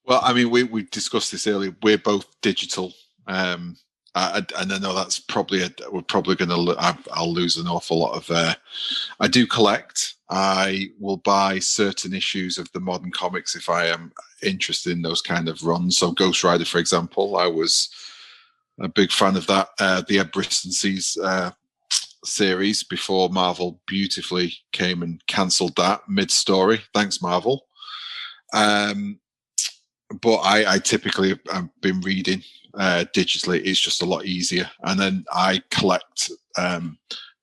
Well, I mean, we discussed this earlier. We're both digital. And I know that's probably we're probably going to. I'll lose an awful lot of. I do collect. I will buy certain issues of the modern comics if I am interested in those kind of runs. So Ghost Rider, for example, I was a big fan of that. The Ed Briston's series before Marvel beautifully came and cancelled that mid-story. Thanks, Marvel. But I typically have been reading digitally. It's just a lot easier. And then I collect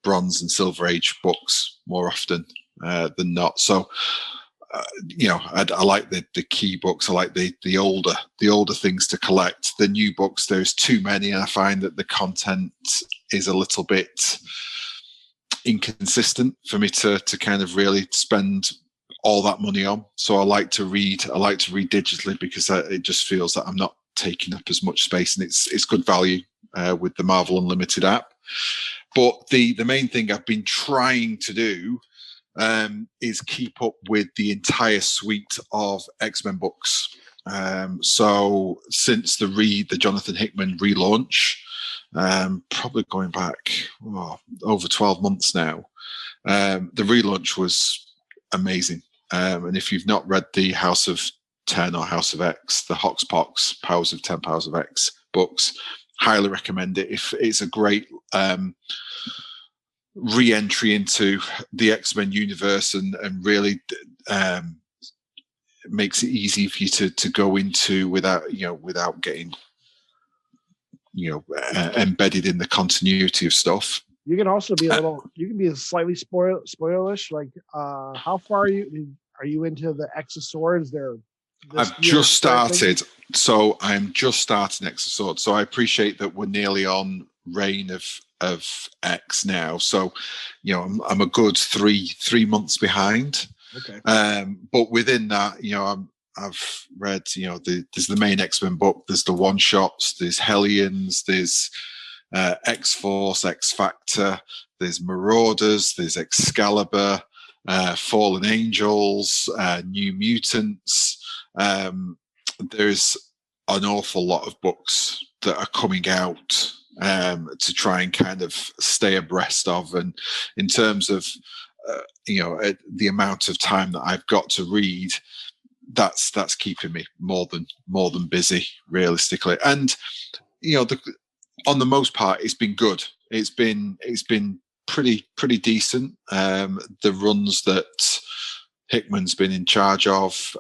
Bronze and Silver Age books more often than not. So, I like the key books. I like the older things to collect. The new books, there's too many, and I find that the content is a little bit inconsistent for me to kind of really spend all that money on. So I like to read digitally because it just feels that I'm not taking up as much space, and it's good value with the Marvel Unlimited app. But the main thing I've been trying to do is keep up with the entire suite of X-Men books. So since the Jonathan Hickman relaunch, probably going back over 12 months now, the relaunch was amazing. And if you've not read the House of 10 or House of X, the Hoxpox Powers of 10, Powers of X books, highly recommend it. If it's a great re-entry into the X-Men universe, and really makes it easy for you to go into without getting embedded in the continuity of stuff. You can also be you can be slightly spoilish. Like, how far are you into the X of Swords? I've just started, so I'm just starting X of Swords. So I appreciate that we're nearly on Reign of X now. So, I'm a good three months behind. Okay. But within that, I've read, there's the main X-Men book, there's the one shots, there's Hellions, there's X-Force, X-Factor, there's Marauders, there's Excalibur, Fallen Angels, New Mutants. There's an awful lot of books that are coming out to try and kind of stay abreast of. And in terms of, the amount of time that I've got to read, that's keeping me more than busy, realistically. And on the most part, it's been good. It's been pretty decent. The runs that Hickman's been in charge of,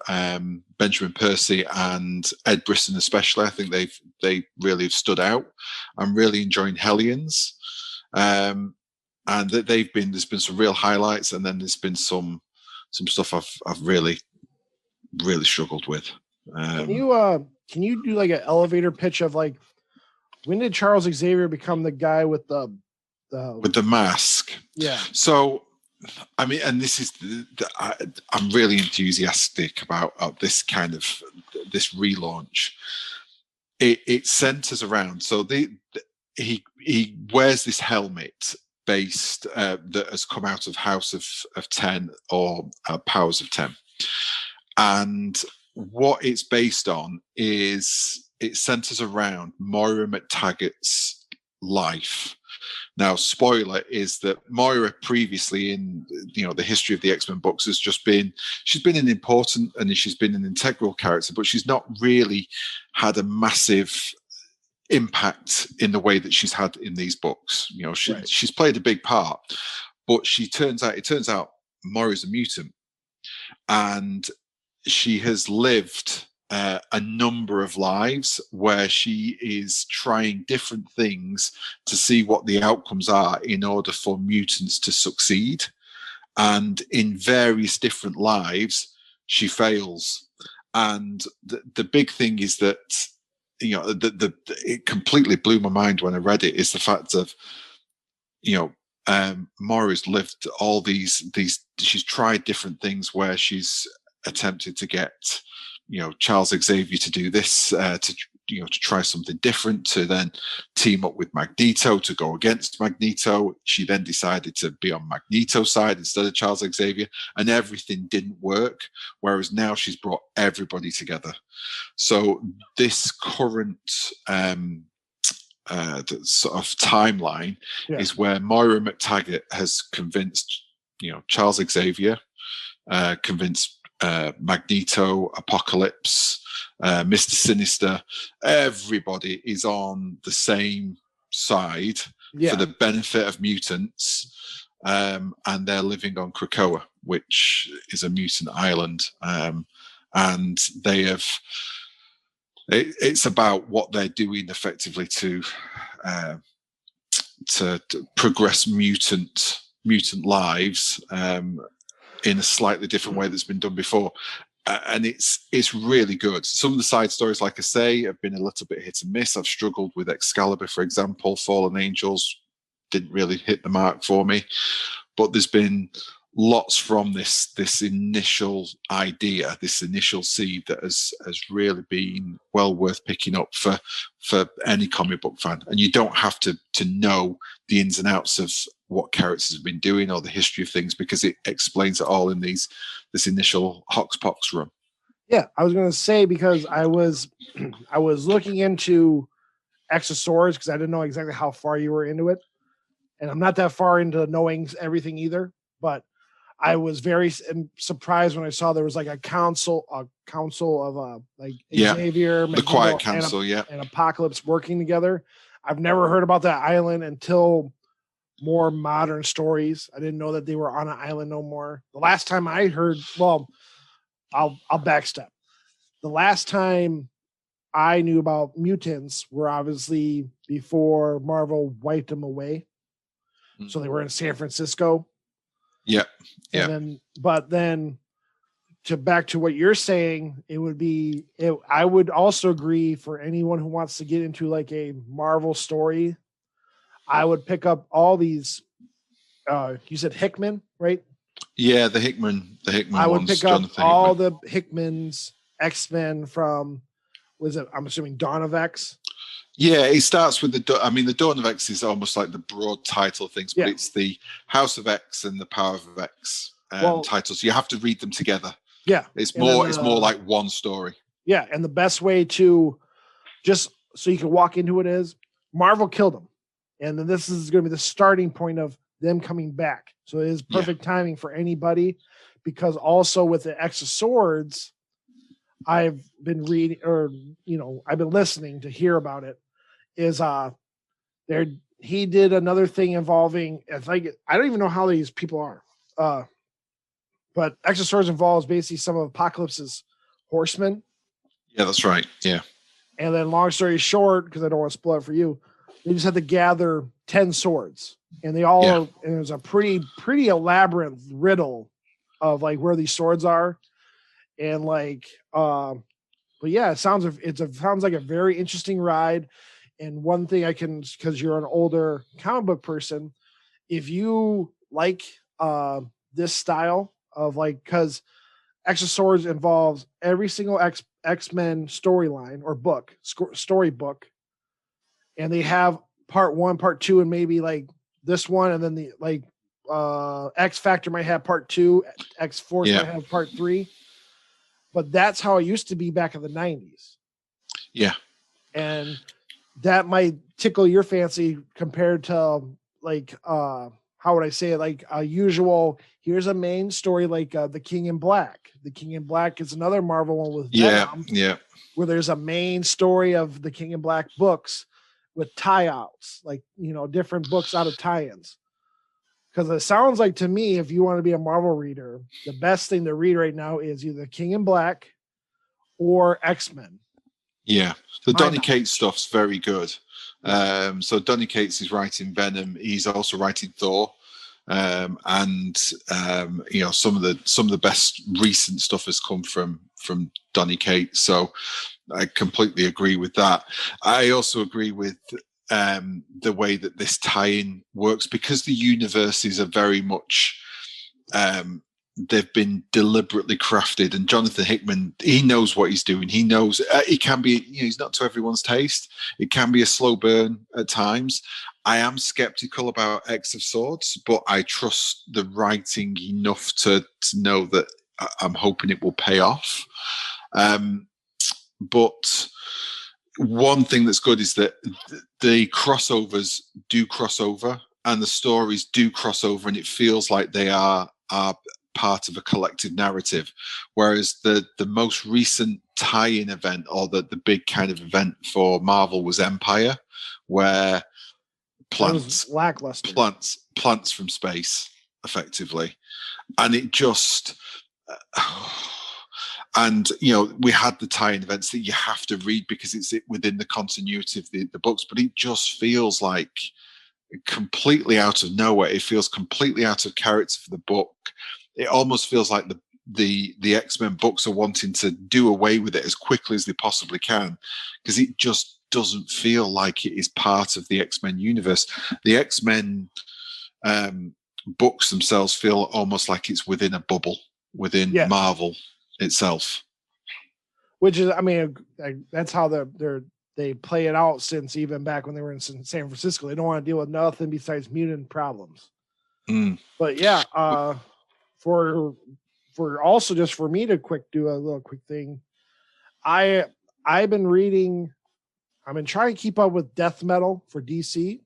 Benjamin Percy and Ed Brisson especially, I think they really have stood out. I'm really enjoying Hellions, and there's been some real highlights, and then there's been some stuff I've really struggled with. Can you do like an elevator pitch of like, when did Charles Xavier become the guy with the mask? Yeah. So, I mean, and this is I'm really enthusiastic about this kind of this relaunch. It centers around, so he wears this helmet based that has come out of House of 10 or Powers of 10, and what it's based on is it centers around Moira McTaggart's life. Now, spoiler is that Moira previously in the history of the X-Men books has just she's been an important and she's been an integral character, but she's not really had a massive impact in the way that she's had in these books. Right. She's played a big part, but it turns out Moira's a mutant, and she has lived a number of lives where she is trying different things to see what the outcomes are in order for mutants to succeed. And in various different lives, she fails. And the big thing is that, it completely blew my mind when I read it, is the fact of, Moira's lived all these, she's tried different things where she's attempted to get, Charles Xavier to do this, to try something different, to then team up with Magneto to go against Magneto. She then decided to be on Magneto's side instead of Charles Xavier, and everything didn't work. Whereas now she's brought everybody together. So this current the sort of timeline is where Moira McTaggart has convinced, Charles Xavier, convinced Magneto, Apocalypse, Mr. Sinister. Everybody is on the same side for the benefit of mutants, and they're living on Krakoa, which is a mutant island, and they have. It's about what they're doing effectively to progress mutant lives in a slightly different way that's been done before, and it's really good. Some of the side stories, like I say, have been a little bit hit and miss. I've struggled with Excalibur, for example. Fallen Angels didn't really hit the mark for me, but there's been lots from this initial idea, this initial seed that has really been well worth picking up for any comic book fan. And you don't have to know the ins and outs of what characters have been doing or the history of things, because it explains it all in this initial Hoxpox run. Yeah, I was gonna say because I was I was looking into X of Swords because I didn't know exactly how far you were into it, and I'm not that far into knowing everything either. But I was very surprised when I saw there was like a council of like Yeah, Xavier, the Quiet Magneto, Council. Yeah, and Apocalypse working together. I've never heard about that island until more modern stories. I didn't know that they were on an island no more. The last time I heard, well, I'll backstep. The last time I knew about mutants were obviously before Marvel wiped them away. So they were in San Francisco. Yeah. And then to back to what you're saying, I would also agree for anyone who wants to get into like a Marvel story, I would pick up all these you said Hickman, right? Yeah, the Hickman I would ones, pick up Jonathan all Hickman. the Hickman's X-Men from was it I'm assuming Dawn of X. Yeah, it starts with the Dawn of X is almost like the broad title of things, but it's the House of X and the Power of X titles. You have to read them together. Yeah, it's more like one story. Yeah, and the best way to just so you can walk into it is Marvel killed them, and then this is going to be the starting point of them coming back. So it is perfect timing for anybody, because also with the X of Swords, I've been reading I've been listening to hear about it. Is there he did another thing involving I don't even know how these people are, but X of Swords involves basically some of Apocalypse's horsemen. Yeah, that's right. Yeah. And then, long story short, because I don't want to spoil it for you, they just had to gather 10 swords, and and it was a pretty elaborate riddle of like where these swords are, and but yeah, it sounds like a very interesting ride. And one thing because you're an older comic book person, if you like this style of because X of Swords involves every single X-Men storyline or storybook, and they have part 1, part 2, and maybe like this one, and then the X Factor might have part 2, X Force might have part 3. But that's how it used to be back in the 90s. Yeah. And that might tickle your fancy compared to how would I say it? Like a usual, here's a main story like The King in Black. The King in Black is another Marvel one with Venom, where there's a main story of the King in Black books with tie-outs, different books out of tie-ins. Because it sounds like to me, if you want to be a Marvel reader, the best thing to read right now is either King in Black or X-Men. Yeah, the Donny Cates stuff's very good. So Donny Cates is writing Venom. He's also writing Thor, and some of the best recent stuff has come from Donny Cates. So I completely agree with that. I also agree with the way that this tie-in works, because the universes are very much they've been deliberately crafted, and Jonathan Hickman, he knows what he's doing. He knows it can be, he's not to everyone's taste. It can be a slow burn at times. I am skeptical about X of Swords, but I trust the writing enough to know that I'm hoping it will pay off. But one thing that's good is that the crossovers do cross over, and the stories do cross over, and it feels like they are part of a collective narrative. Whereas the most recent tie-in event, or the big kind of event for Marvel, was Empire, where plants from space, effectively, and it just. And we had the tie-in events that you have to read because it's within the continuity of the books, but it just feels like completely out of nowhere. It feels completely out of character for the book. It almost feels like the X-Men books are wanting to do away with it as quickly as they possibly can, because it just doesn't feel like it is part of the X-Men universe. The X-Men books themselves feel almost like it's within a bubble within Marvel itself. Which is, that's how they play it out since even back when they were in San Francisco. They don't want to deal with nothing besides mutant problems. But yeah, for for me to do a little quick thing. I've been reading. I've been trying to keep up with death metal for DC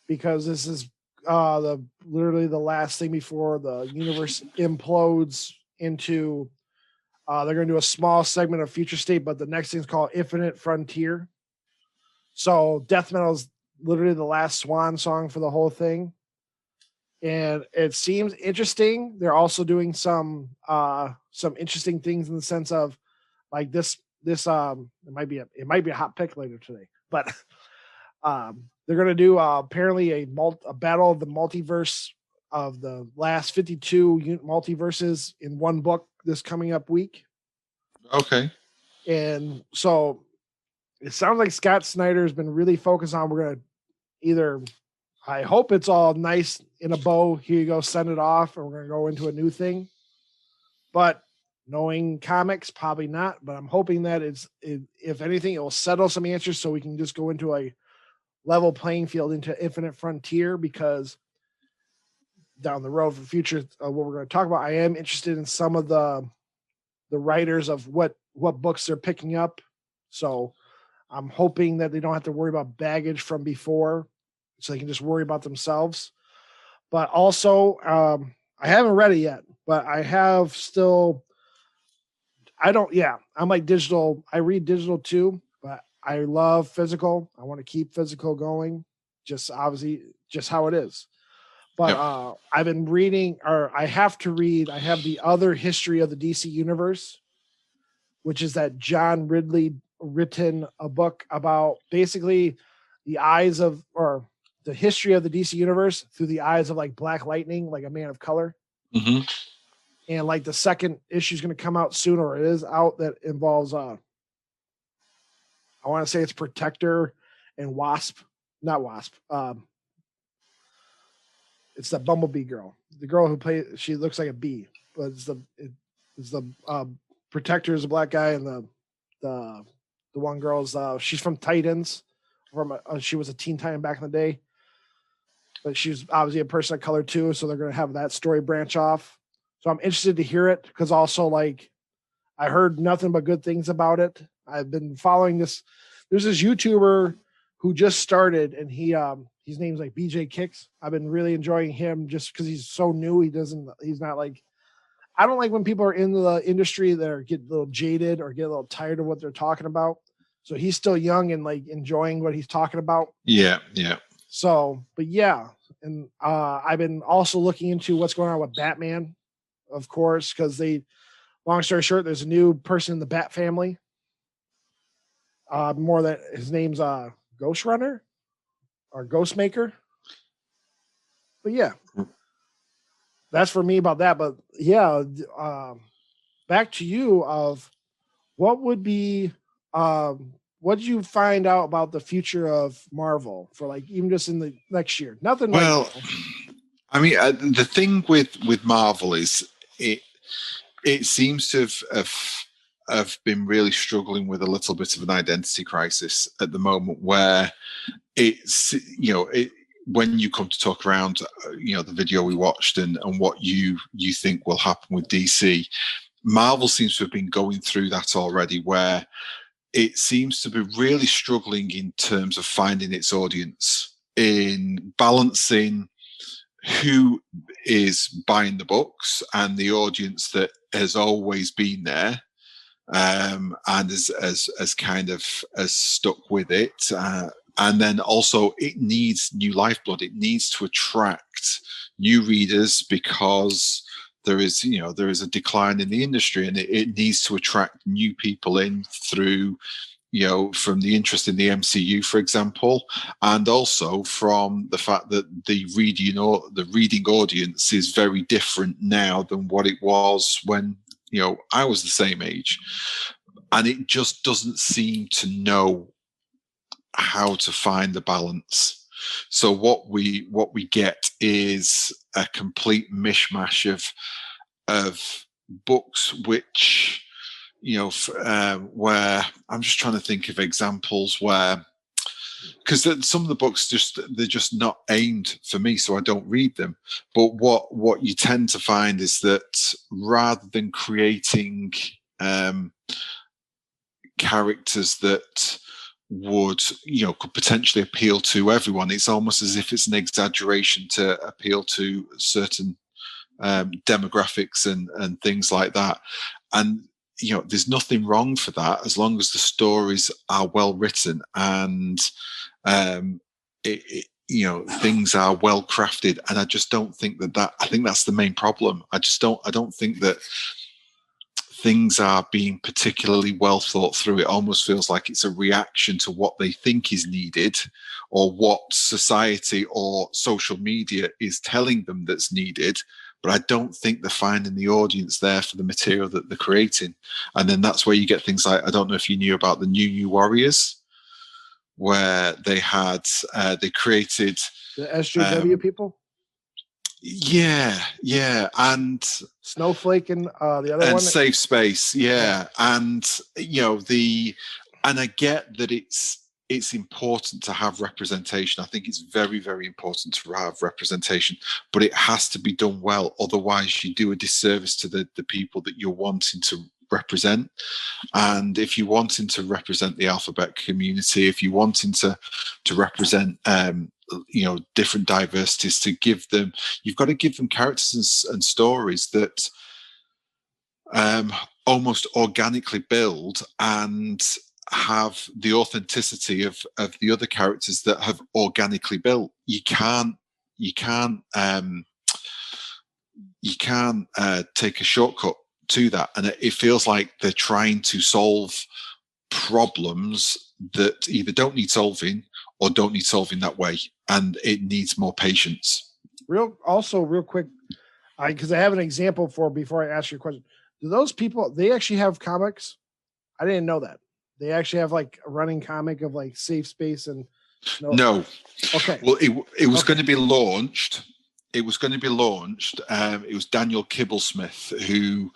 because this is literally the last thing before the universe implodes into. They're going to do a small segment of Future State, but the next thing is called Infinite Frontier. So death metal is literally the last swan song for the whole thing, and it seems interesting. They're also doing some interesting things in the sense of like this it might be a hot pick later today, but they're going to do apparently a battle of the multiverse of the last 52 multiverses in one book this coming up week. Okay. And so it sounds like Scott Snyder has been really focused on, we're going to either, I hope it's all nice in a bow, here you go, send it off, and we're going to go into a new thing. But knowing comics, probably not. But I'm hoping that if anything, it will settle some answers so we can just go into a level playing field into Infinite Frontier, because down the road for the future, what we're going to talk about, I am interested in some of the writers of what books they're picking up. So I'm hoping that they don't have to worry about baggage from before, so they can just worry about themselves. But also, I haven't read it yet, but I have still. I'm like digital. I read digital too, but I love physical. I want to keep physical going, just obviously just how it is. But I've been reading, or I have to read. I have the other history of the DC universe, which is that John Ridley written a book about basically the eyes of, or the history of the DC universe through the eyes of like Black Lightning, like a man of color. Mm-hmm. And like the second issue is going to come out soon, or it is out, that involves I want to say it's Protector and Wasp, not Wasp. It's the Bumblebee girl, the girl who plays. She looks like a bee, but it's the Protector is a black guy, and the one girl's she's from Titans. She was a Teen Titan back in the day, but she's obviously a person of color too. So they're going to have that story branch off. So I'm interested to hear it, because also like I heard nothing but good things about it. I've been following this. There's this YouTuber who just started, and his name's like BJ Kicks. I've been really enjoying him just because he's so new. He's not like, I don't like when people are in the industry that get a little jaded or get a little tired of what they're talking about. So he's still young and like enjoying what he's talking about. Yeah. So, but yeah. And I've been also looking into what's going on with Batman, of course, because long story short, there's a new person in the Bat family. More that his name's Ghost Runner or Ghost Maker. But yeah, that's for me about that. But yeah, back to you of what would be, what did you find out about the future of Marvel for like even just in the next year? Nothing. Well, like, I mean, the thing with Marvel is it seems to have been really struggling with a little bit of an identity crisis at the moment, where it's, when you come to talk around, the video we watched and what you think will happen with DC, Marvel seems to have been going through that already, where it seems to be really struggling in terms of finding its audience, in balancing who is buying the books and the audience that has always been there, and as kind of as stuck with it, and then also it needs new lifeblood. It needs to attract new readers, because there is a decline in the industry, and it needs to attract new people in through, from the interest in the MCU, for example, and also from the fact that the reading audience is very different now than what it was when I was the same age, and it just doesn't seem to know how to find the balance. So what we get is a complete mishmash of books, which where I'm just trying to think of examples where because some of the books they're just not aimed for me, so I don't read them. But what you tend to find is that rather than creating characters that would could potentially appeal to everyone, it's almost as if it's an exaggeration to appeal to certain demographics and things like that. And there's nothing wrong for that as long as the stories are well written and things are well crafted. And I just don't think that I think that's the main problem. I don't think that things are being particularly well thought through. It almost feels like it's a reaction to what they think is needed or what society or social media is telling them that's needed. But I don't think they're finding the audience there for the material that they're creating. And then that's where you get things like, I don't know if you knew about the New Warriors, where they created the SJW people. Yeah, and Snowflake and the other and one, Safe Space, and and I get that it's important to have representation. I think it's very, very important to have representation, but it has to be done well. Otherwise, you do a disservice to the people that you're wanting to represent. And if you're wanting to represent the alphabet community, if you're wanting to represent different diversities, you've got to give them characters and stories that almost organically build and have the authenticity of the other characters that have organically built. You can't take a shortcut to that, and it feels like they're trying to solve problems that either don't need solving or don't need solving that way, and it needs more patience. Real quick, because I have an example before I ask you a question. Do those people, they actually have comics? I didn't know that. They actually have like a running comic of like Safe Space and no. Okay. Well, it was going to be launched. It was going to be launched. It was Daniel Kibblesmith who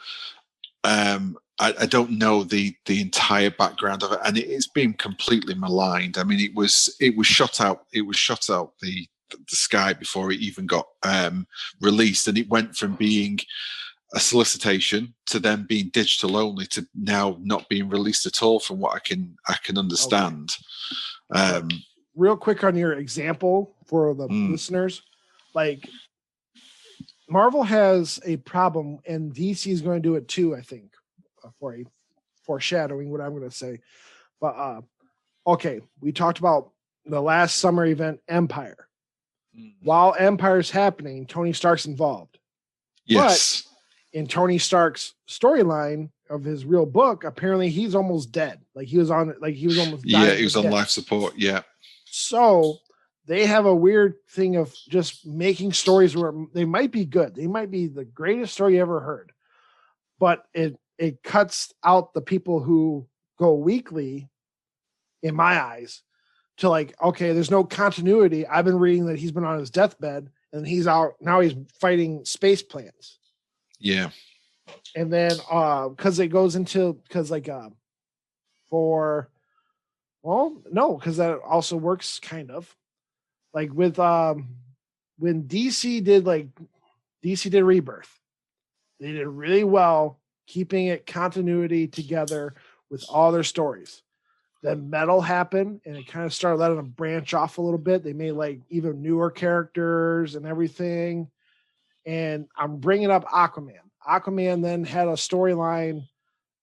I don't know the entire background of it, and it's been completely maligned. I mean, it was shot out. It was shot out the sky before it even got released, and it went from being a solicitation to then being digital only to now not being released at all, from what I can understand. Okay. Real quick on your example for the listeners, like Marvel has a problem, and DC is going to do it too, I think, for a foreshadowing what I'm going to say. But okay, we talked about the last summer event, Empire. While Empire's happening, Tony Stark's involved. Yes. But in Tony Stark's storyline of his real book, apparently he's almost dead. He was almost dying. Yeah, he was on life support. Yeah. So they have a weird thing of just making stories where they might be good. They might be the greatest story you ever heard, but it cuts out the people who go weekly, in my eyes, to okay, there's no continuity. I've been reading that he's been on his deathbed and he's out now. He's fighting space planes. Yeah. And then because it goes into because that also works kind of with when DC did Rebirth, they did really well keeping it continuity together with all their stories. Then Metal happened and it kind of started letting them branch off a little bit. They made even newer characters and everything. And I'm bringing up Aquaman. Aquaman then had a storyline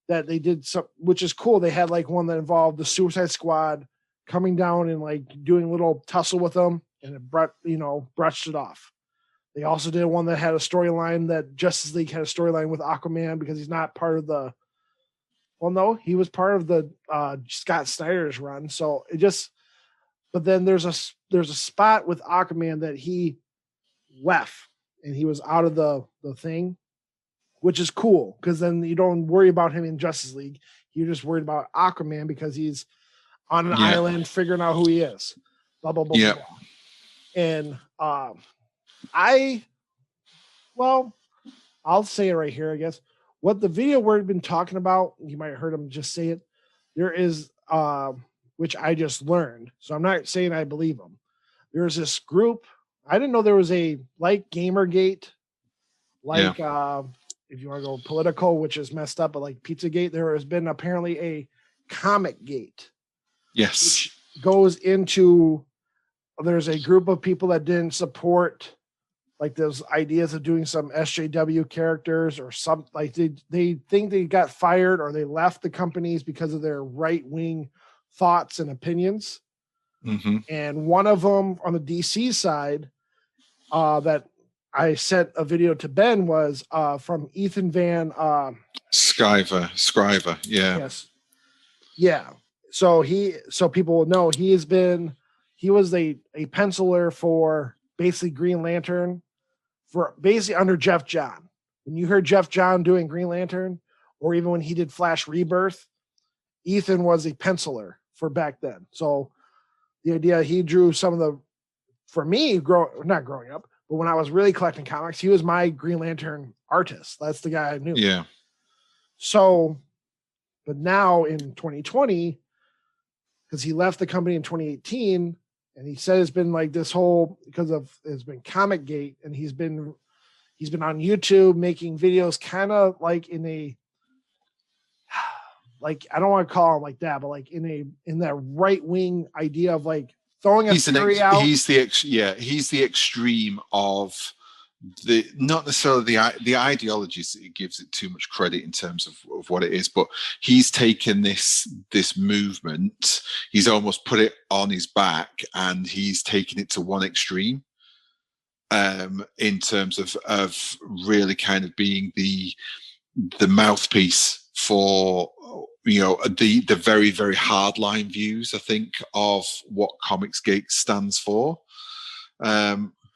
that they did which is cool. They had one that involved the Suicide Squad coming down and doing a little tussle with them, and it brushed it off. They also did one that had a storyline that Justice League had a storyline with Aquaman because he's not part of the. Well, no, he was part of the Scott Snyder's run. So but then there's a spot with Aquaman that he left and he was out of the thing, which is cool because then you don't worry about him in Justice League. You're just worried about Aquaman because he's on an island figuring out who he is. Blah, blah, blah, blah, blah. And I'll say it right here, I guess. What the video we've been talking about, you might have heard him just say it. There is which I just learned. So I'm not saying I believe them. There's this group. I didn't know there was a like Gamergate, like if you want to go political, which is messed up, but like Pizzagate, there has been apparently a Comic Gate. Yes. Which goes into, there's a group of people that didn't support like those ideas of doing some SJW characters or some, like they think they got fired or they left the companies because of their right-wing thoughts and opinions. Mm-hmm. And one of them on the DC side that I sent a video to Ben was from Ethan Van Scriver, yeah. Yes. Yeah. So people will know he was a penciler for basically Green Lantern for basically under Jeff John. When you heard Jeff John doing Green Lantern, or even when he did Flash Rebirth, Ethan was a penciler for back then. So the idea, he drew some of the, for me, not growing up, but when I was really collecting comics, he was my Green Lantern artist. That's the guy I knew. Yeah. So, but now in 2020, because he left the company in 2018, and he said it's been like this whole, because of, it's been Comic Gate, and he's been on YouTube making videos kind of like in a, like, I don't want to call him like that, but like in that right wing idea of like throwing a theory out. He's the extreme of the, not necessarily the ideologies that he gives it too much credit in terms of what it is, but he's taken this movement, he's almost put it on his back, and he's taken it to one extreme in terms of really kind of being the mouthpiece for, you know, the very, very hardline views, I think, of what Comicsgate stands for.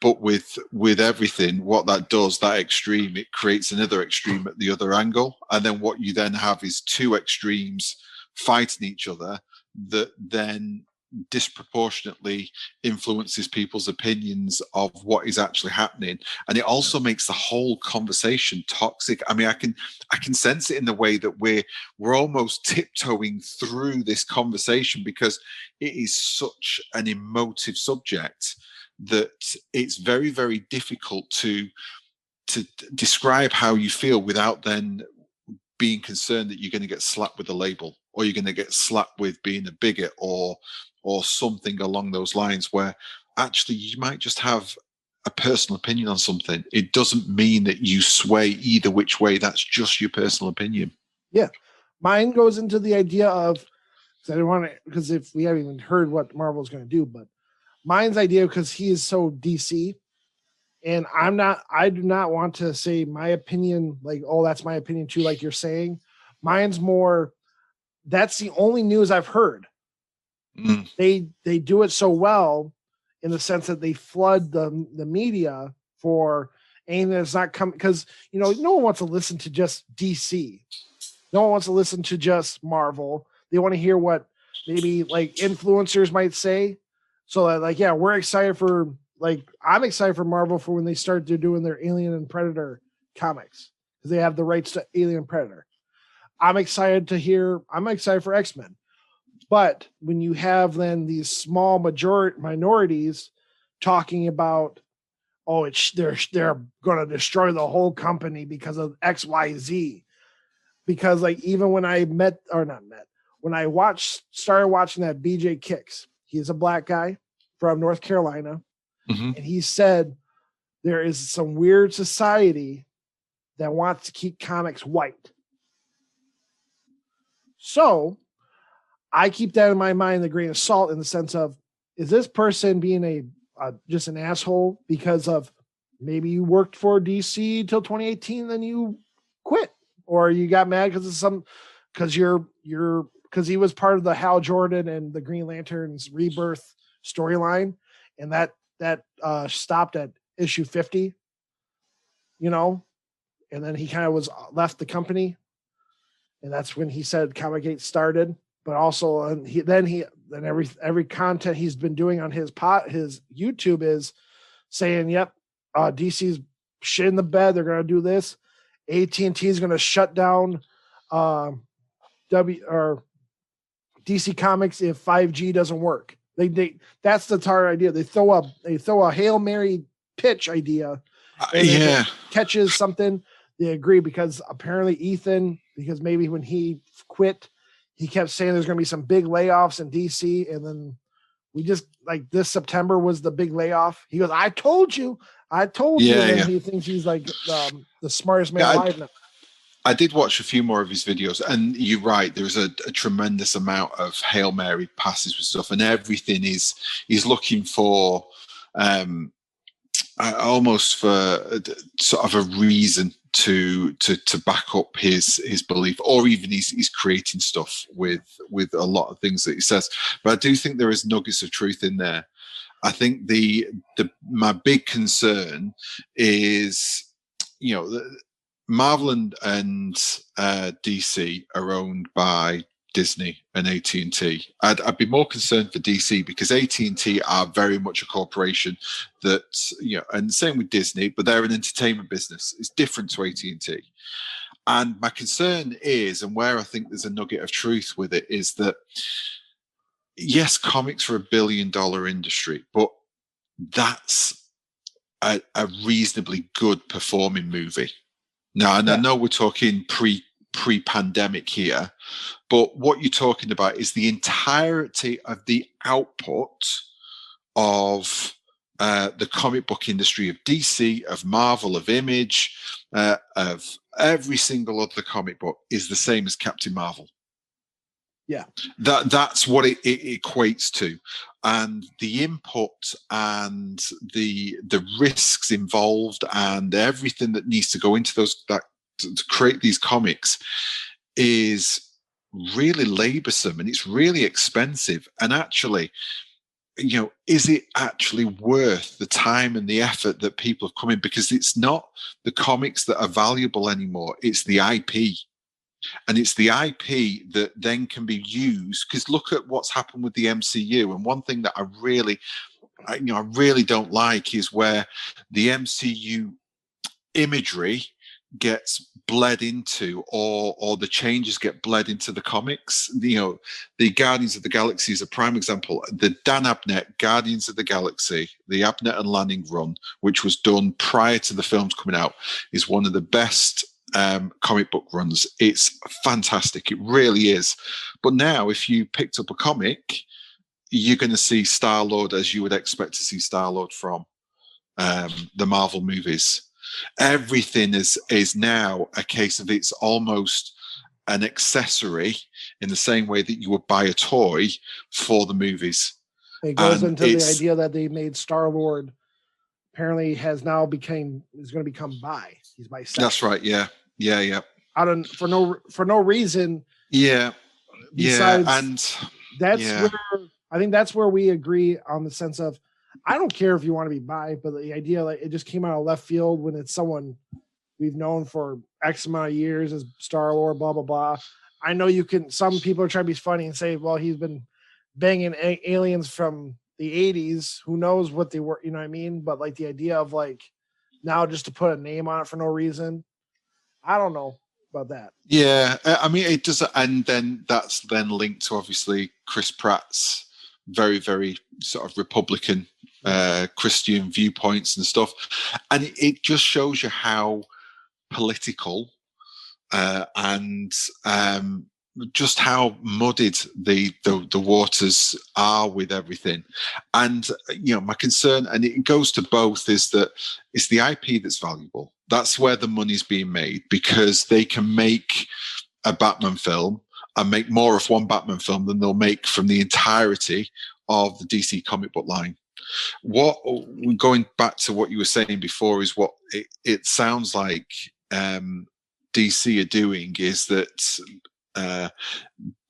But with everything, what that does, that extreme, it creates another extreme at the other angle. And then what you then have is two extremes fighting each other that then disproportionately influences people's opinions of what is actually happening. And it also makes the whole conversation toxic. I mean, I can sense it in the way that we're almost tiptoeing through this conversation, because it is such an emotive subject that it's very, very difficult to describe how you feel without then being concerned that you're going to get slapped with a label, or you're going to get slapped with being a bigot, or something along those lines, where actually you might just have a personal opinion on something. It doesn't mean that you sway either which way. That's just your personal opinion. Yeah. Mine goes into the idea of, because I don't want to, because if we haven't even heard what Marvel's going to do, but mine's idea, because he is so DC, and I do not want to say my opinion, like, oh, that's my opinion too, like you're saying. Mine's more, that's the only news I've heard. They do it so well in the sense that they flood the media for anything that's not coming, because, you know, no one wants to listen to just DC. No one wants to listen to just Marvel. They want to hear what maybe like influencers might say. So that, like, yeah, we're excited for, like, I'm excited for Marvel for when they start doing their Alien and Predator comics, because they have the rights to Alien and Predator. I'm excited for X-Men. But when you have then these small minorities talking about, oh, they're going to destroy the whole company because of XYZ. Because like, even when I when I started watching that BJ Kicks, he's a black guy from North Carolina. Mm-hmm. And he said there is some weird society that wants to keep comics white. So I keep that in my mind, the grain of salt, in the sense of, is this person being just an asshole because of maybe you worked for DC till 2018, then you quit, or you got mad because he was part of the Hal Jordan and the Green Lantern's Rebirth storyline, and that stopped at issue 50, you know, and then he kind of left the company, and that's when he said Comic-Gate started. But also, every content he's been doing on his YouTube is saying, "Yep, DC's shit in the bed. They're gonna do this. AT&T is gonna shut down DC Comics if 5G doesn't work. They that's the entire idea. They throw a Hail Mary pitch idea, and if it catches something, they agree, because apparently Ethan, because maybe when he quit, he kept saying there's going to be some big layoffs in DC, and then we just, like, this September was the big layoff. He goes, I told you. And he thinks he's like the smartest man alive now. I did watch a few more of his videos, and you're right. There's a tremendous amount of Hail Mary passes with stuff, and everything he's looking for, almost for sort of a reason to back up his belief, or even he's creating stuff with a lot of things that he says. But I do think there is nuggets of truth in there. I think my big concern is, Marvel and DC are owned by Disney and AT&T. I'd be more concerned for DC, because AT&T are very much a corporation that, and same with Disney, but they're an entertainment business. It's different to AT&T. And my concern is, and where I think there's a nugget of truth with it, is that, yes, comics are $1 billion industry, but that's a reasonably good performing movie. Now, and I know we're talking pre-pandemic here, but what you're talking about is the entirety of the output of the comic book industry of DC, of Marvel, of Image, of every single other comic book is the same as Captain Marvel. Yeah, that's what it equates to, and the input and the risks involved and everything that needs to go into to create these comics is really laborsome, and it's really expensive. And actually, is it actually worth the time and the effort that people have come in? Because it's not the comics that are valuable anymore; it's the IP. And it's the IP that then can be used, because look at what's happened with the MCU. And one thing that I really don't like is where the MCU imagery gets bled into, or the changes get bled into the comics. The Guardians of the Galaxy is a prime example. The Dan Abnett Guardians of the Galaxy, the Abnett and Lanning run, which was done prior to the films coming out, is one of the best comic book runs. It's fantastic, it really is. But now, if you picked up a comic, you're going to see Star-Lord as you would expect to see Star-Lord from the Marvel movies. Everything is now a case of, it's almost an accessory, in the same way that you would buy a toy for the movies. It goes into the idea that they made Star-Lord apparently is going to become bi. He's bisexual. That's right. Yeah. For no reason. Yeah. Besides, and where I think that's where we agree, on the sense of, I don't care if you want to be bi, but the idea, like, it just came out of left field when it's someone we've known for X amount of years as Star-Lord, blah, blah, blah. I know some people are trying to be funny and say, well, he's been banging aliens from the 80s. Who knows what they were, you know what I mean? But like the idea of, like, now just to put a name on it for no reason, I don't know about that. Yeah, I mean, it does, and then that's then linked to, obviously, Chris Pratt's very, very sort of Republican Christian viewpoints and stuff, and it just shows you how political and just how muddied the waters are with everything. And my concern, and it goes to both, is that it's the IP that's valuable. That's where the money's being made, because they can make a Batman film and make more of one Batman film than they'll make from the entirety of the DC comic book line. What, going back to what you were saying before, is what it sounds like DC are doing is that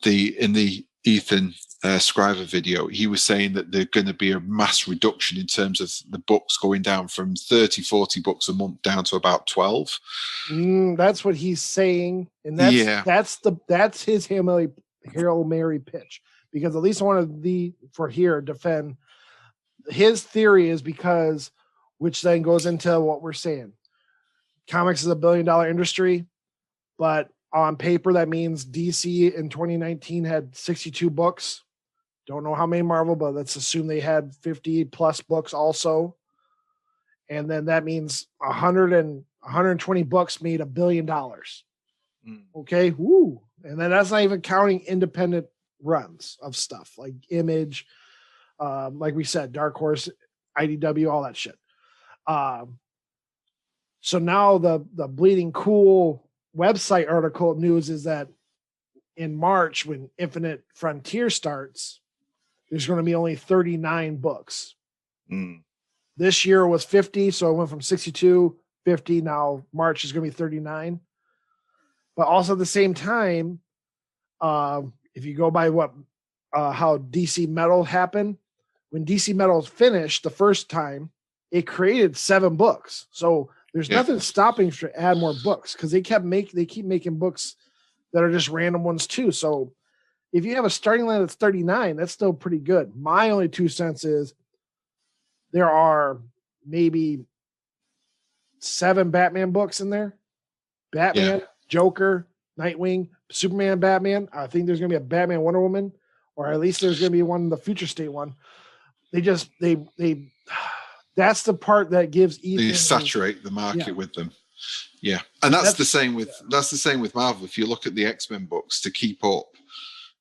in the Ethan Scriver video, he was saying that there's going to be a mass reduction in terms of the books going down from 30-40 books a month down to about 12. That's what he's saying, and that's his Hail Mary pitch, because at least I want to defend his theory, is because, which then goes into what we're saying. Comics is $1 billion industry, but On paper, that means DC in 2019 had 62 books. Don't know how many Marvel, but let's assume they had 50 plus books also. And then that means 120 books made $1 billion. Okay. Woo. And then that's not even counting independent runs of stuff like Image, like we said, Dark Horse, IDW, all that shit. So now the Bleeding Cool website article news is that in March, when Infinite Frontier starts, there's going to be only 39 books. This year was 50, so it went from 62, 50. Now March is going to be 39. But also at the same time, if you go by how DC Metal happened, when DC Metal finished the first time, it created 7 books. So there's nothing stopping to add more books because they keep making books that are just random ones too. So if you have a starting line that's 39, that's still pretty good. My only 2 cents is there are maybe 7 Batman books in there. Batman, Joker, Nightwing, Superman, Batman. I think there's going to be a Batman Wonder Woman, or at least there's going to be one, the Future State one. They that's the part that gives Ethan. They saturate the market with them. Yeah. And that's the same with Marvel. If you look at the X-Men books to keep up,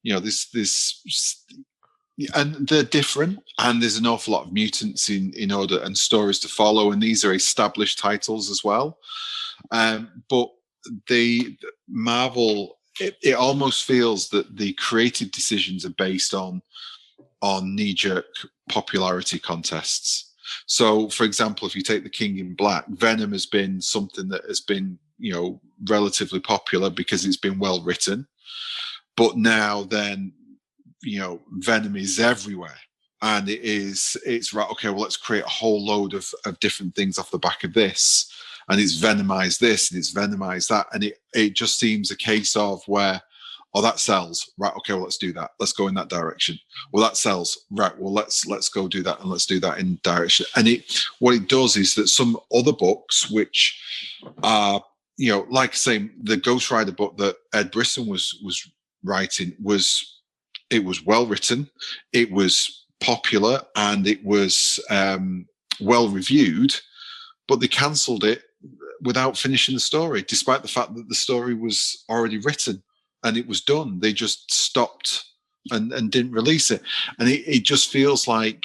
this and they're different, and there's an awful lot of mutants in order and stories to follow, and these are established titles as well. But the Marvel, it almost feels that the creative decisions are based on knee-jerk popularity contests. So, for example, if you take The King in Black, Venom has been something that has been, relatively popular because it's been well written. But now then, Venom is everywhere. And it's right, okay, well, let's create a whole load of different things off the back of this. And it's venomized this and it's venomized that. And it just seems a case of where, that sells. Right, okay, well, let's do that. Let's go in that direction. Well, that sells. Right, well, let's go do that, and let's do that in direction. And what it does is that some other books, which are, like say, the Ghost Rider book that Ed Brisson was writing it was well written, it was popular, and it was well reviewed, but they cancelled it without finishing the story, despite the fact that the story was already written and it was done. They just stopped and didn't release it. And it just feels like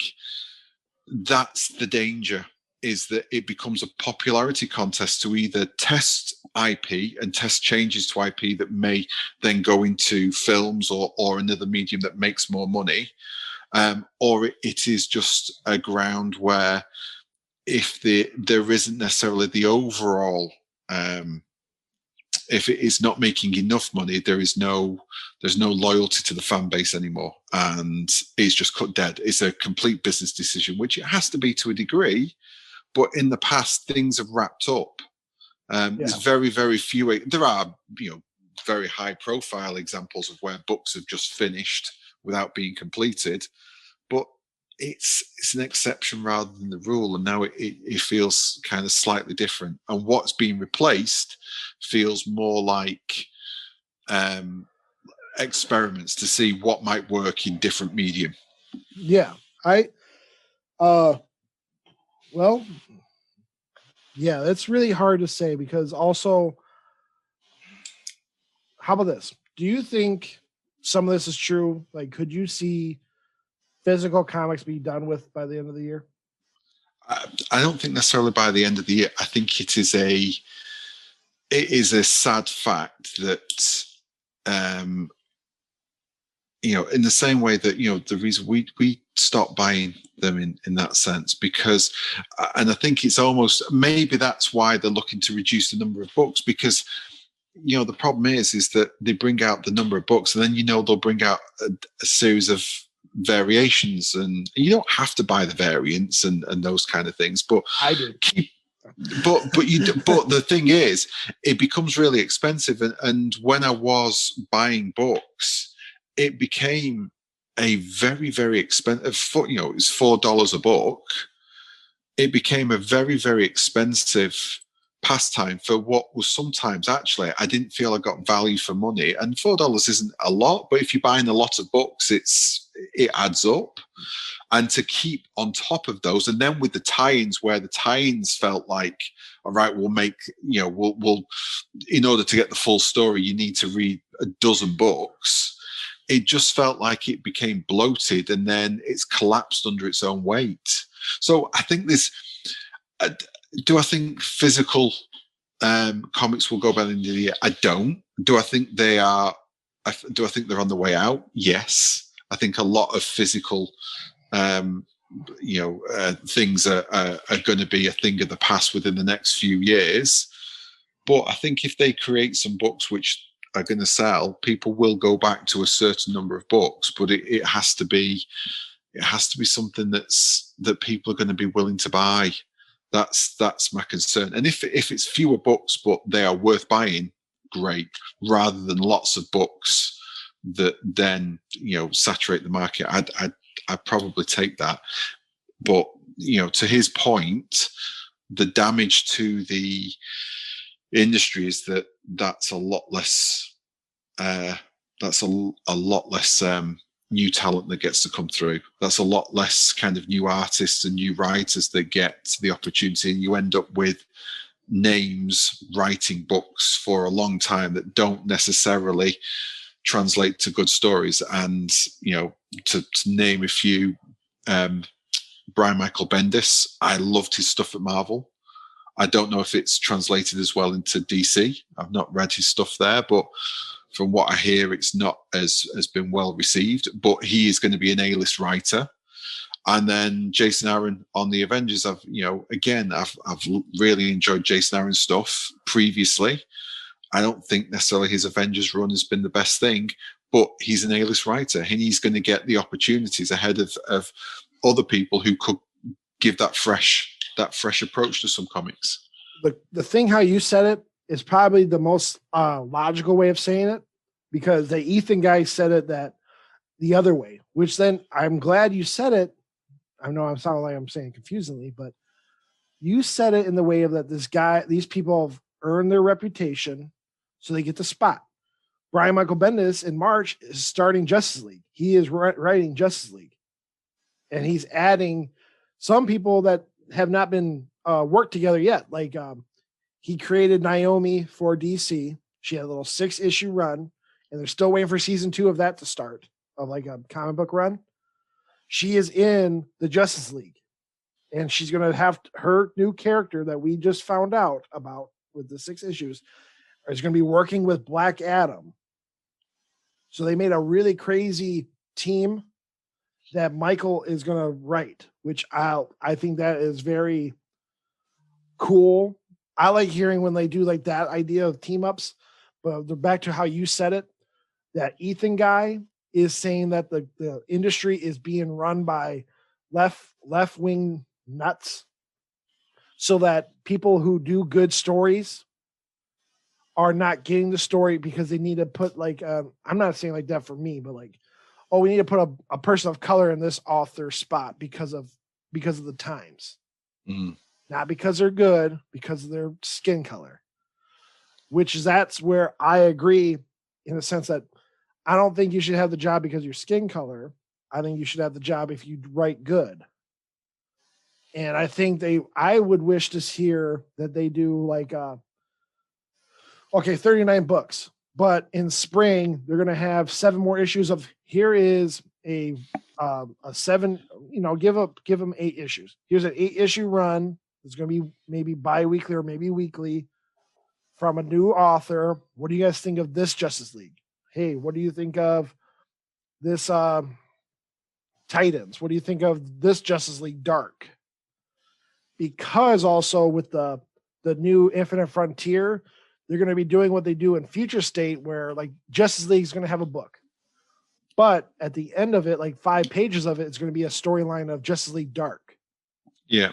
that's the danger, is that it becomes a popularity contest to either test IP and test changes to IP that may then go into films or another medium that makes more money, or it is just a ground where if there isn't necessarily the overall, if it is not making enough money, there's no loyalty to the fan base anymore, and it's just cut dead. It's a complete business decision, which it has to be to a degree. But in the past, things have wrapped up. There's very, very few. There are, very high-profile examples of where books have just finished without being completed, but it's an exception rather than the rule. And now it feels kind of slightly different. And what's being replaced feels more like experiments to see what might work in different medium. Yeah, that's really hard to say, because also, how about this? Do you think some of this is true? Like, could you see physical comics be done with by the end of the year? I don't think necessarily by the end of the year. I think it is a sad fact that, in the same way that, the reason we stopped buying them in that sense, because, and I think it's almost, maybe that's why they're looking to reduce the number of books, because, the problem is that they bring out the number of books, and then, they'll bring out a series of variations, and you don't have to buy the variants and those kind of things, but I do. But the thing is, it becomes really expensive, and when I was buying books, it became a very, very expensive. It was $4 a book. It became a very, very expensive pastime for what was sometimes actually I didn't feel I got value for money. And $4 isn't a lot, but if you're buying a lot of books, it adds up. And to keep on top of those, and then with the tie-ins, where the tie-ins felt like, all right, we'll make, we'll in order to get the full story, you need to read a dozen books. It just felt like it became bloated, and then it's collapsed under its own weight. So I think do I think physical comics will go by the end of the year? I don't. Do I think they are? Do I think they're on the way out? Yes. I think a lot of physical things are going to be a thing of the past within the next few years. But I think if they create some books which are going to sell, people will go back to a certain number of books. But it has to be something that people are going to be willing to buy. That's my concern. And if it's fewer books but they are worth buying, great. Rather than lots of books that then saturate the market, I'd probably take that. But to his point, the damage to the industry is that's a lot less. That's a lot less new talent that gets to come through. That's a lot less kind of new artists and new writers that get the opportunity, and you end up with names writing books for a long time that don't necessarily translate to good stories. And to name a few, Brian Michael Bendis, I loved his stuff at Marvel. I don't know if it's translated as well into DC. I've not read his stuff there, but from what I hear, it's not as been well received. But he is going to be an A-list writer. And then Jason Aaron on the Avengers. I've really enjoyed Jason Aaron's stuff previously. I don't think necessarily his Avengers run has been the best thing, but he's an A-list writer, and he's going to get the opportunities ahead of other people who could give that fresh approach to some comics. The thing how you said it is probably the most logical way of saying it, because the Ethan guy said it that the other way, which then I'm glad you said it. I know I'm sounding like I'm saying confusingly, but you said it in the way of that these people have earned their reputation, so they get the spot. Brian Michael Bendis in March is starting Justice League. He is writing Justice League, and he's adding some people that have not been worked together yet. Like he created Naomi for DC. She had a little 6-issue run, and they're still waiting for season 2 of that to start, of like a comic book run. She is in the Justice League, and she's going to have her new character that we just found out about with the 6 issues is going to be working with Black Adam. So they made a really crazy team that Michael is going to write, which I think that is very cool. I like hearing when they do like that idea of team ups, but back to how you said it, that Ethan guy is saying that the industry is being run by left wing nuts, so that people who do good stories are not getting the story because they need to put like, I'm not saying like that for me, but like, oh, we need to put a person of color in this author spot because of the times. Not because they're good, because of their skin color, that's where I agree in the sense that I don't think you should have the job because of your skin color. I think you should have the job if you write good. And I think I would wish to hear that they do like, 39 books, but in spring, they're going to have 7 more issues of, here is a 7, give them 8 issues. Here's an 8-issue run. It's going to be maybe bi-weekly or maybe weekly from a new author. What do you guys think of this Justice League? Hey, what do you think of this Titans? What do you think of this Justice League Dark? Because also with the new Infinite Frontier, they're going to be doing what they do in Future State, where like Justice League is going to have a book, but at the end of it, like 5 pages of it, it's going to be a storyline of Justice League Dark. Yeah.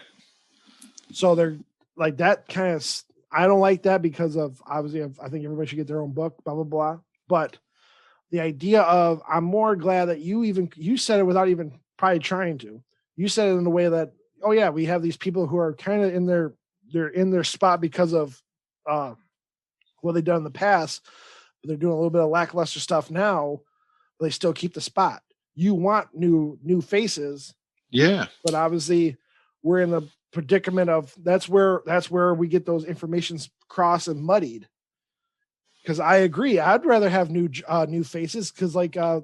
So they're like that kind of. I don't like that because of obviously I think everybody should get their own book, blah blah blah. But the idea of, I'm more glad that you said it without even probably trying to. You said it in a way that, oh yeah, we have these people who are kind of in their they're in their spot because of what they've done in the past. But they're doing a little bit of lackluster stuff now, but they still keep the spot. You want new faces, Yeah. but obviously we're in the predicament of that's where we get those informations crossed and muddied. Because I agree, I'd rather have new faces. Because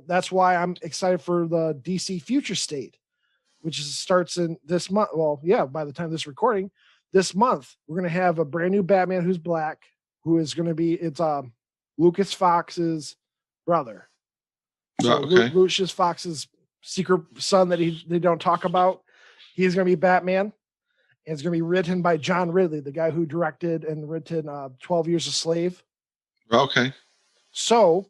that's why I'm excited for the DC Future State, which starts in this month. Well, yeah, by the time this recording, this month we're gonna have a brand new Batman who's black, who is gonna be Lucas Fox's brother. So Okay. Lucius Fox's secret son that they don't talk about. He's going to be Batman. And it's going to be written by John Ridley, the guy who directed and written 12 Years a Slave. Okay. So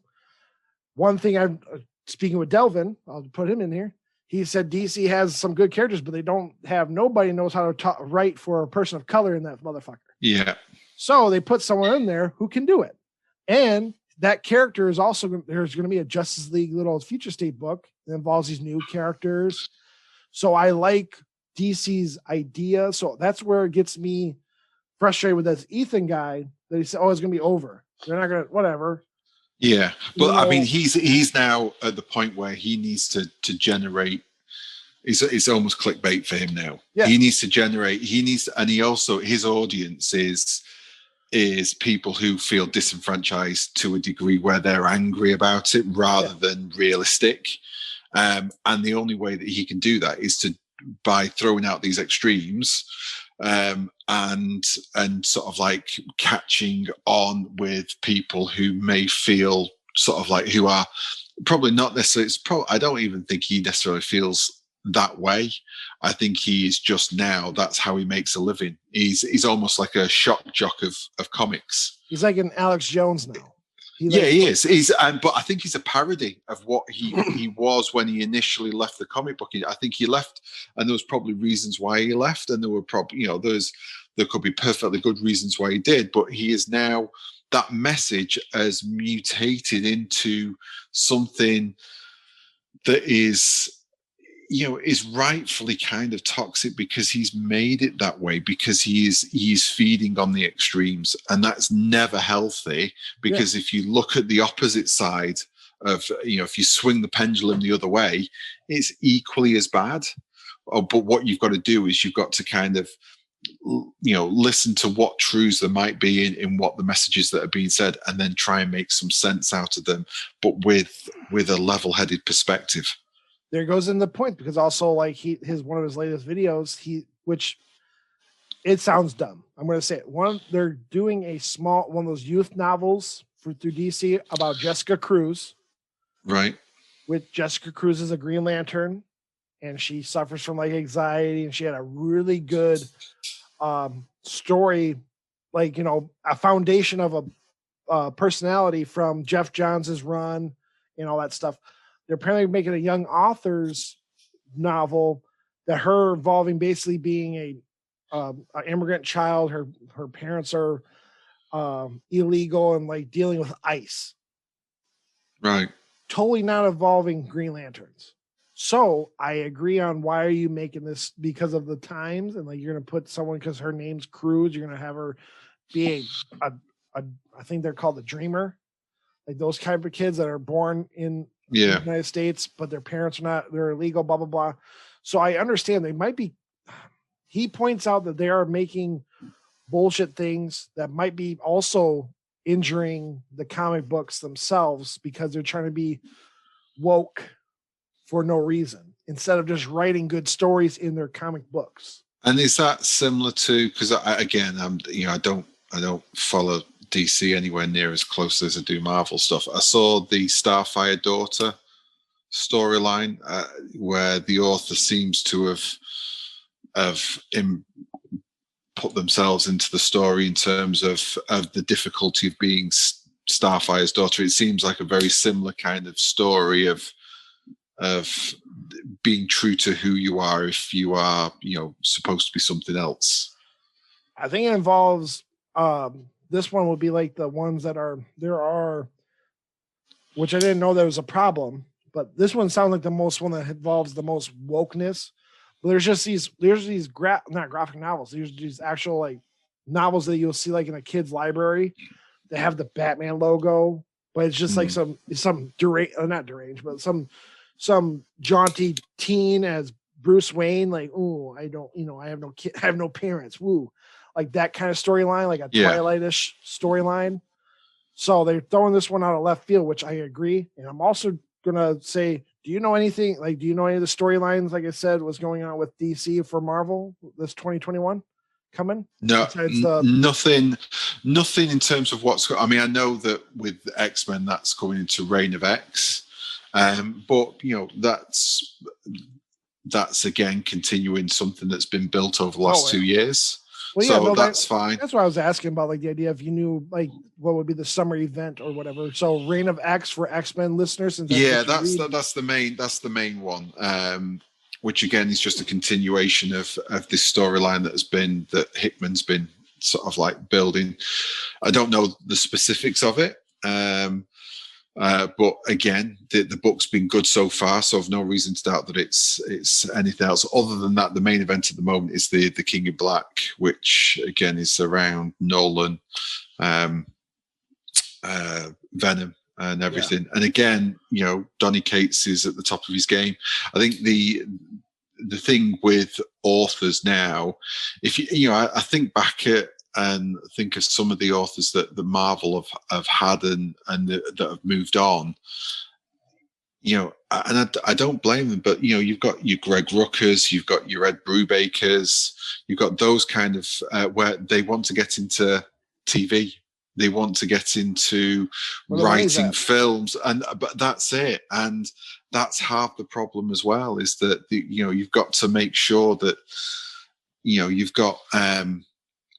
one thing I'm speaking with Delvin, I'll put him in here. He said DC has some good characters, but they don't have, nobody knows how to write for a person of color in that motherfucker. Yeah. So they put someone in there who can do it. And that character is also, there's going to be a Justice League little Future State book that involves these new characters. So I like DC's idea. So that's where it gets me frustrated with this Ethan guy that he said, oh, it's going to be over. They're not going to, whatever. Yeah. But I mean, he's now at the point where he needs to generate. It's almost clickbait for him now. Yeah. He needs to generate, and he also, his audience is people who feel disenfranchised to a degree where they're angry about it rather than realistic. And the only way that he can do that is by throwing out these extremes and sort of like catching on with people who may feel sort of like, who are probably not necessarily, I don't even think he necessarily feels that way. I think he is just now, that's how he makes a living. He's almost like a shock jock of comics. He's like an Alex Jones now. He is. But I think he's a parody of what he was when he initially left the comic book. I think he left, and there was probably reasons why he left, and there were probably, there could be perfectly good reasons why he did, but he is now, that message has mutated into something that is rightfully kind of toxic because he's made it that way, because he's feeding on the extremes, and that's never healthy. Because if you look at the opposite side of, if you swing the pendulum the other way, it's equally as bad. But what you've got to do is you've got to kind of, listen to what truths there might be in what the messages that are being said, and then try and make some sense out of them, but with a level-headed perspective. There goes in the point, because also like one of his latest videos, which it sounds dumb. I'm going to say it. They're doing one of those youth novels through DC about Jessica Cruz. Right. With Jessica Cruz as a Green Lantern, and she suffers from like anxiety, and she had a really good story, like, a foundation of a personality from Jeff Johns' run and all that stuff. They're apparently making a young author's novel that her involving basically being an immigrant child. Her parents are illegal and like dealing with ICE. Right. Totally not involving Green Lanterns. So I agree on why are you making this, because of the times, and like you're going to put someone, because her name's Cruz, you're going to have her be I think they're called a dreamer, like those type of kids that are born in the United States, but their parents are not, they're illegal, blah, blah, blah. So I understand they might be, he points out that they are making bullshit things that might be also injuring the comic books themselves, because they're trying to be woke for no reason, instead of just writing good stories in their comic books. And is that similar to, because I don't follow DC anywhere near as closely as I do Marvel stuff. I saw the Starfire daughter storyline where the author seems to have put themselves into the story in terms of the difficulty of being Starfire's daughter. It seems like a very similar kind of story of being true to who you are if you are, supposed to be something else. I think it involves this one would be like the ones that there are, which I didn't know there was a problem, but this one sounds like the most one that involves the most wokeness. But there's just not graphic novels. There's these actual like novels that you'll see like in a kid's library. They have the Batman logo, but it's just like some not deranged, but some jaunty teen as Bruce Wayne. Like, oh, I don't, I have no kid, I have no parents. Woo, like that kind of storyline, like a Twilight-ish storyline. So they're throwing this one out of left field, which I agree. And I'm also gonna say, do you know anything? Like, do you know any of the storylines? Like I said, was going on with DC for Marvel this 2021 coming? No, nothing in terms of what's. I mean, I know that with X-Men, that's going into Reign of X, but that's again continuing something that's been built over the last 2 years. Well, so no, that's fine. That's what I was asking about, like the idea if you knew like what would be the summer event or whatever. So Reign of X for X-Men listeners. That's the main one. Which again is just a continuation of this storyline that Hickman's been sort of like building. I don't know the specifics of it, but again, the book's been good so far, so I've no reason to doubt that it's anything else. Other than that, the main event at the moment is the King in Black, which again is around Nolan, Venom, and everything. And again, Donny Cates is at the top of his game. I think the thing with authors now, if I think back at and think of some of the authors that the Marvel have had and that have moved on, and I don't blame them, but you've got your Greg Ruckers, you've got your Ed Brubakers, you've got those kind of where they want to get into TV. They want to get into writing films, but that's it. And that's half the problem as well, is that you've got to make sure that you've got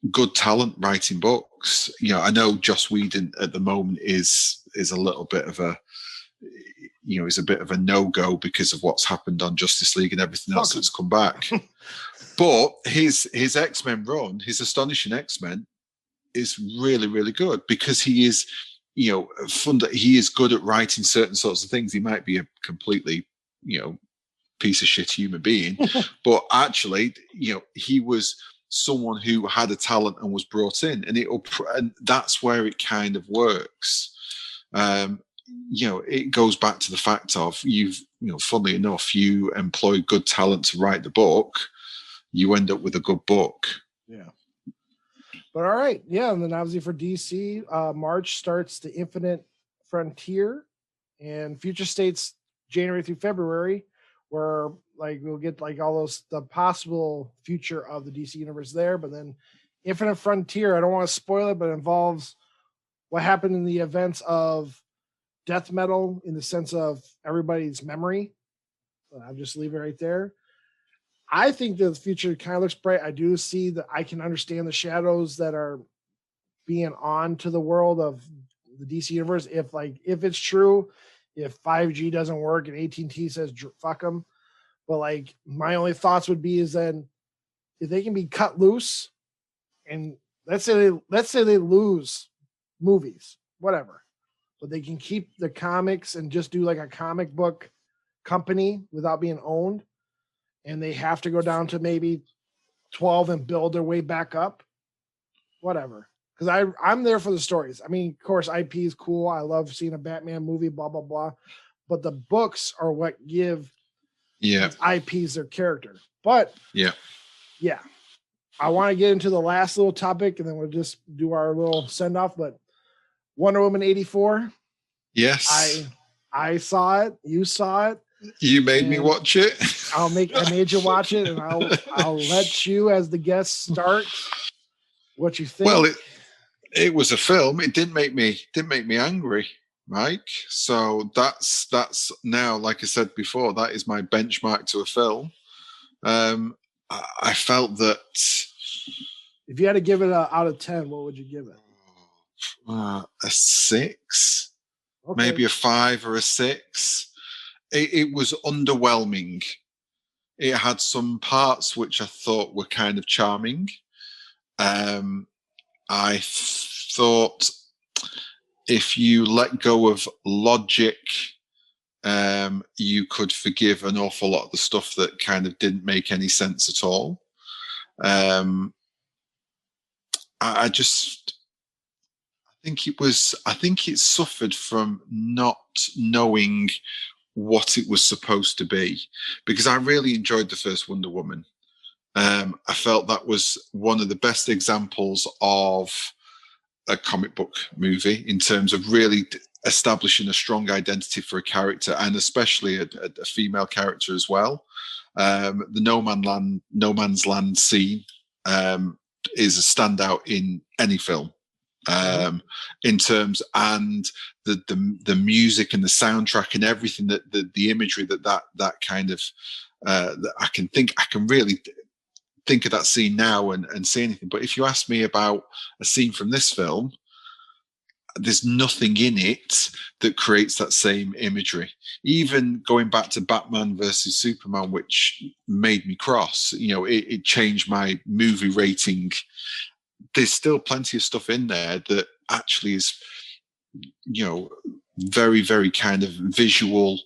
good talent writing books. I know Joss Whedon at the moment is a little bit of a is a bit of a no-go because of what's happened on Justice League and everything else that's come back. But his X-Men run, his Astonishing X-Men, is really, really good because he is, he is good at writing certain sorts of things. He might be a completely, piece of shit human being, but actually, he was someone who had a talent and was brought in, and that's where it kind of works. It goes back to the fact of funnily enough, you employ good talent to write the book, you end up with a good book. Yeah. But all right, yeah, and then obviously for DC, March starts the Infinite Frontier, and Future States January through February, where like we'll get like all the possible future of the DC universe there. But then Infinite Frontier, I don't want to spoil it, but it involves what happened in the events of death metal in the sense of everybody's memory. I'll just leave it right there. I think the future kind of looks bright. I do see that I can understand the shadows that are being on to the world of the DC universe. If it's true, if 5G doesn't work and AT&T says fuck them, but like my only thoughts would be is then if they can be cut loose, and let's say they lose movies, whatever, but they can keep the comics and just do like a comic book company without being owned. And they have to go down to maybe 12 and build their way back up, whatever. Because I'm there for the stories. I mean, of course, IP is cool. I love seeing a Batman movie, blah, blah, blah. But the books are what give IPs their character. But, yeah. I want to get into the last little topic, and then we'll just do our little send-off. But Wonder Woman 84. Yes. I saw it. You saw it. You made me watch it. I made you watch it, and I'll let you as the guest start what you think. Well, it was a film. It didn't make me angry, Mike. So that's now, like I said before, that is my benchmark to a film. I felt that if you had to give it out of 10, what would you give it? A 6, maybe a 5 or a 6. It was underwhelming. It had some parts which I thought were kind of charming. I thought if you let go of logic, you could forgive an awful lot of the stuff that kind of didn't make any sense at all. I just I think it suffered from not knowing what it was supposed to be, because I really enjoyed the first Wonder Woman. I felt that was one of the best examples of a comic book movie in terms of really establishing a strong identity for a character, and especially a female character as well. The no man's land scene is a standout in any film. In terms, and the music and the soundtrack and everything, that the imagery that kind of that I can really think of that scene now and say anything. But if you ask me about a scene from this film, there's nothing in it that creates that same imagery. Even going back to Batman versus Superman, which made me cross, it changed my movie rating. There's still plenty of stuff in there that actually is, very, very kind of visual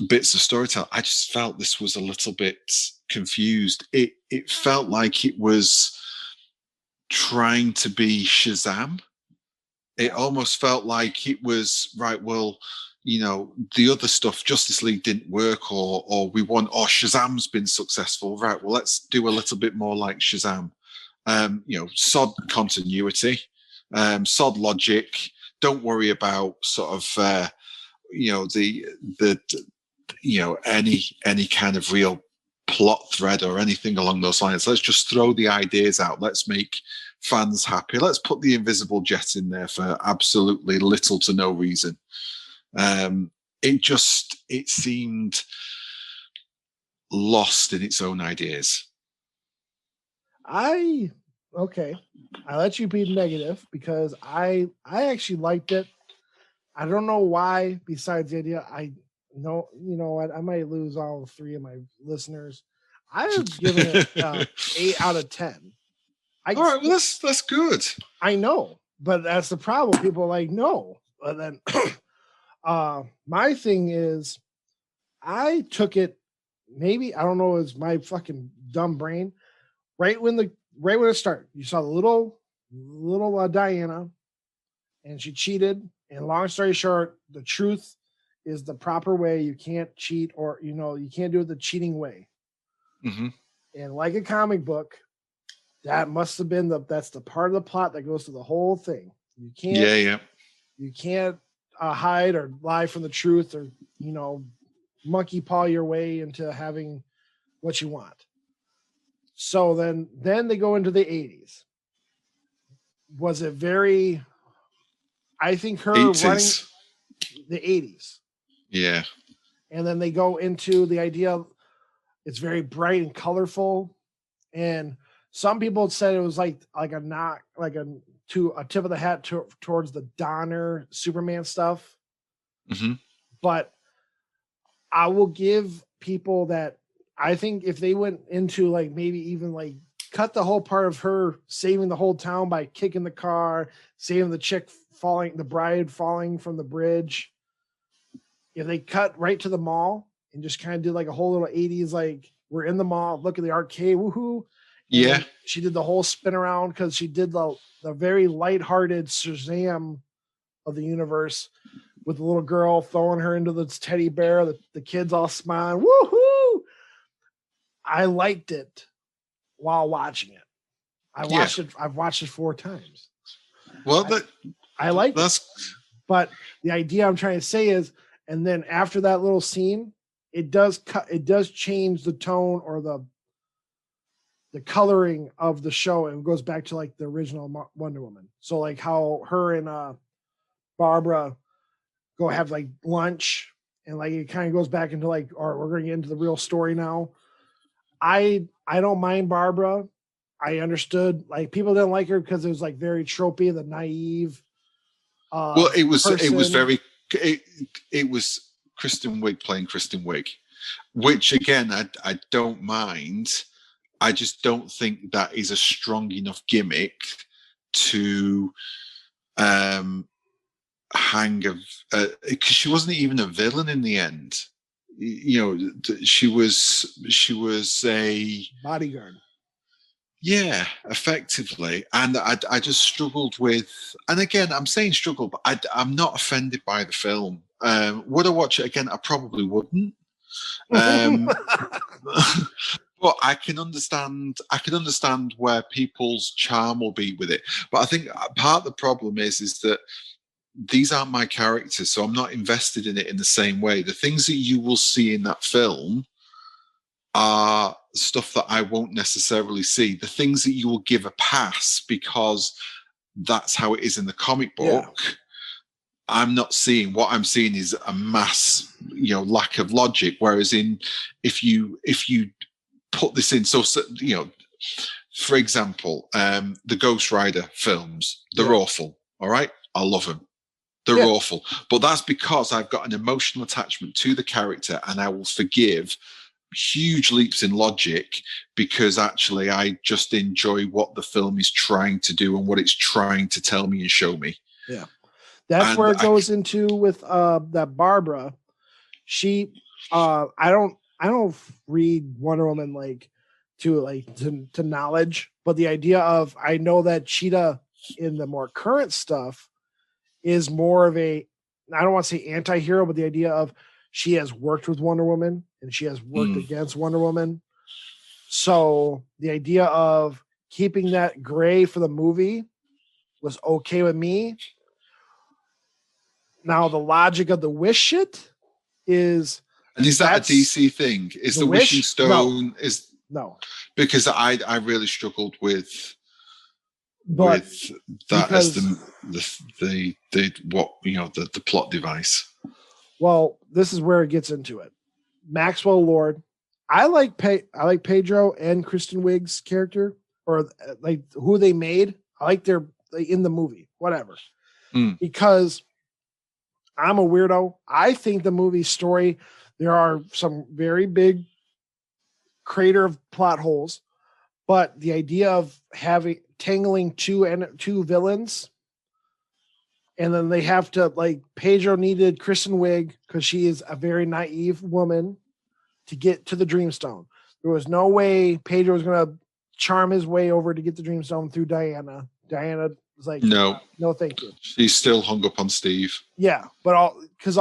bits of storytelling. I just felt this was a little bit confused. It felt like it was trying to be Shazam. It almost felt like it was, right, well, the other stuff, Justice League didn't work, or Shazam's been successful, right, well, let's do a little bit more like Shazam. Sod continuity, sod logic. Don't worry about sort of any kind of real plot thread or anything along those lines. Let's just throw the ideas out. Let's make fans happy. Let's put the Invisible Jet in there for absolutely little to no reason. It seemed lost in its own ideas. I let you be negative because I actually liked it. I don't know why, besides the idea. I might lose all three of my listeners. I was giving it 8 out of 10. All right, well, that's good. I know, but that's the problem. People are like, no. But then my thing is, I took it, maybe, I don't know, it's my fucking dumb brain. Right when it started, you saw the little Diana, and she cheated. And long story short, the truth is the proper way. You can't cheat, or you can't do it the cheating way. Mm-hmm. And like a comic book, that must have been that's the part of the plot that goes through the whole thing. You can't, you can't hide or lie from the truth, or monkey paw your way into having what you want. So then they go into the 80s. Was it very? I think her 80s. running the 80s. Yeah. And then they go into the idea. It's very bright and colorful, and some people said it was like a tip of the hat towards the Donner Superman stuff. Mm-hmm. But I will give people that, I think if they went into maybe even cut the whole part of her saving the whole town by kicking the car, saving the bride falling from the bridge. If they cut right to the mall and just kind of did a whole little 80s, we're in the mall, look at the arcade, woohoo. And she did the whole spin around because she did the very lighthearted Shazam of the universe with the little girl throwing her into the teddy bear, the kids all smiling, woohoo. I liked it while watching it. I've watched it 4 times. Well, I like it. But the idea I'm trying to say is, and then after that little scene, it does change the tone or the coloring of the show, and it goes back to the original Wonder Woman. So how her and Barbara go have lunch, and it kind of goes back into or we're going to get into the real story now. I don't mind Barbara. I understood people didn't like her because it was very tropey, the naive. Well, it was Kristen Wiig playing Kristen Wiig, which again I don't mind. I just don't think that is a strong enough gimmick to hang of, because she wasn't even a villain in the end. She was a bodyguard. Yeah, effectively. And I just struggled with, and again, I'm saying struggle, but I'm not offended by the film. Would I watch it again? I probably wouldn't. Um, but I can understand where people's charm will be with it. But I think part of the problem is that these aren't my characters, so I'm not invested in it in the same way. The things that you will see in that film are stuff that I won't necessarily see. The things that you will give a pass because that's how it is in the comic book. Yeah. I'm not seeing. What I'm seeing is a mass, lack of logic. Whereas if you put this in, so for example, the Ghost Rider films, they're awful. All right, I love them. They're awful, but that's because I've got an emotional attachment to the character, and I will forgive huge leaps in logic because actually I just enjoy what the film is trying to do and what it's trying to tell me and show me. Yeah. That's where it goes into with that Barbara. She I don't read Wonder Woman to knowledge, but the idea of, I know that Cheetah in the more current stuff is more of a, I don't want to say anti-hero, but the idea of she has worked with Wonder Woman and she has worked against Wonder Woman. So the idea of keeping that gray for the movie was okay with me. Now the logic of the wish shit is, and is that a DC thing? Is the wishing stone no, because I really struggled with that as the plot device. Well, this is where it gets into it. Maxwell Lord, I like Pedro and Kristen Wiig's character, or like who they made. I like their in the movie, whatever, because I'm a weirdo. I think the movie story, there are some very big crater of plot holes, but the idea of tangling two villains, and then they have to, like, Pedro needed Kristen Wiig because she is a very naive woman to get to the Dreamstone. There was no way Pedro was going to charm his way over to get the Dreamstone through Diana. Diana was like, no, thank you. She's still hung up on Steve. Yeah, but because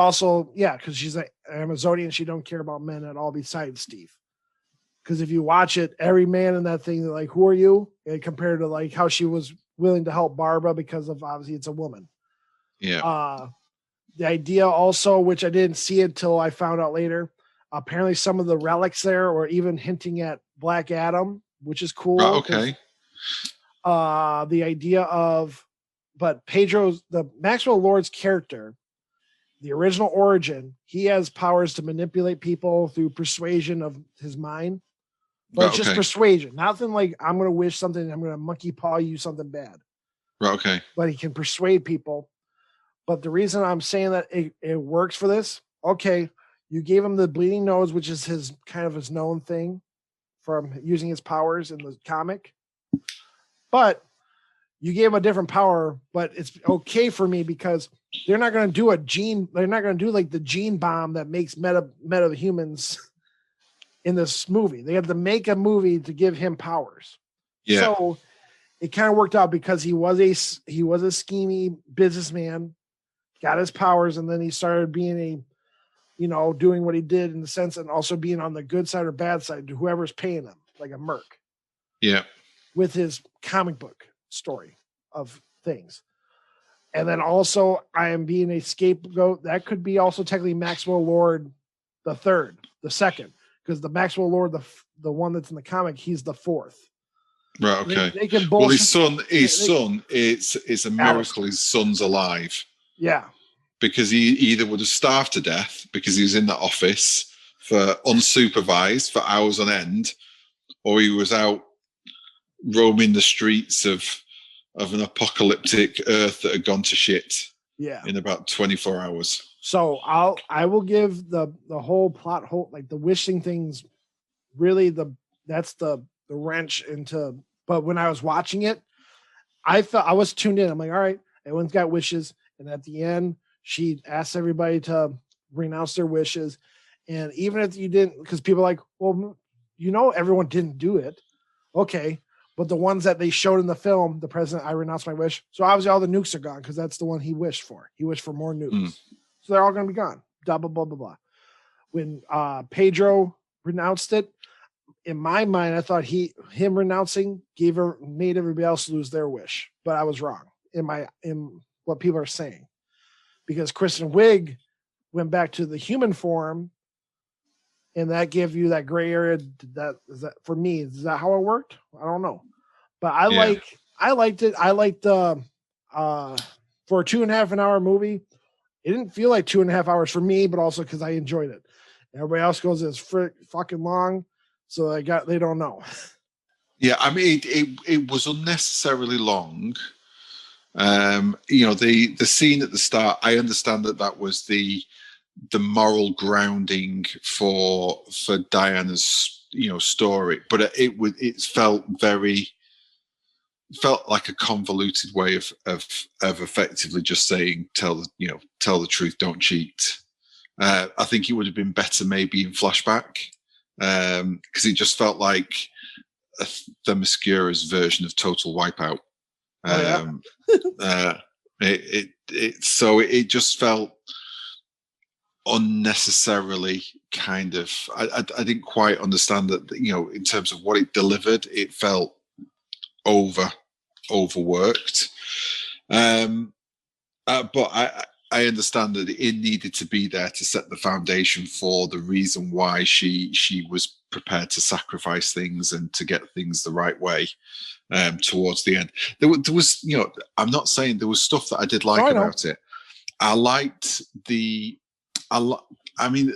she's like Amazonian, she don't care about men at all besides Steve. Because if you watch it, every man in that thing, they're like, who are you? And compared to like how she was willing to help Barbara because of, obviously, it's a woman. Yeah. The idea also, which I didn't see until I found out later, apparently some of the relics there were even hinting at Black Adam, which is cool. Okay. The idea of, but the Maxwell Lord's character, the original origin, he has powers to manipulate people through persuasion of his mind. But it's just persuasion. Nothing like, I'm going to wish something, I'm going to monkey paw you something bad. Right, okay. But he can persuade people. But the reason I'm saying that it works for this, okay, you gave him the bleeding nose, which is his kind of his known thing from using his powers in the comic. But you gave him a different power, but it's okay for me because they're not going to do they're not going to do like the gene bomb that makes meta humans in this movie. They have to make a movie to give him powers. Yeah. So it kind of worked out because he was a schemy businessman, got his powers, and then he started being doing what he did in the sense, and also being on the good side or bad side to whoever's paying him, like a merc. Yeah. With his comic book story of things. And then also I am being a scapegoat. That could be also technically Maxwell Lord the second, because the Maxwell Lord, the one that's in the comic, he's the fourth. Right, okay. They can bullshit. Well, his son, it's a miracle his son's alive. Yeah. Because he either would have starved to death because he was in that office for unsupervised for hours on end, or he was out roaming the streets of an apocalyptic Earth that had gone to shit. Yeah. In about 24 hours. So I will give the whole plot hole, like the wishing things, really that's the wrench into. But when I was watching it, I felt I was tuned in. I'm like, all right, everyone's got wishes, and at the end, she asks everybody to renounce their wishes, and even if you didn't, because people are like, well, everyone didn't do it, okay, But the ones that they showed in the film, the president, I renounce my wish. So obviously all the nukes are gone because that's the one he wished for. He wished for more nukes. So they're all going to be gone. Blah, blah, blah, blah, blah. When Pedro renounced it, in my mind, I thought him renouncing made everybody else lose their wish. But I was wrong in what people are saying. Because Kristen Wiig went back to the human form, and that gave you that gray area. Is that for me? Is that how it worked? I don't know, but I liked it. I liked for a 2.5 hour movie. It didn't feel like 2.5 hours for me, but also because I enjoyed it. Everybody else goes, it's fucking long, so they don't know. Yeah, I mean, it was unnecessarily long. The scene at the start, I understand that was the moral grounding for Diana's story, but it felt like a convoluted way of effectively just saying tell the truth, don't cheat. I think it would have been better maybe in flashback, because it just felt like a Themyscira's version of Total Wipeout. It just felt unnecessarily kind of. I didn't quite understand that. In terms of what it delivered, it felt overworked. But I understand that it needed to be there to set the foundation for the reason why she was prepared to sacrifice things and to get things the right way. Towards the end, there was, I'm not saying there was stuff that I did like about it. I liked I mean,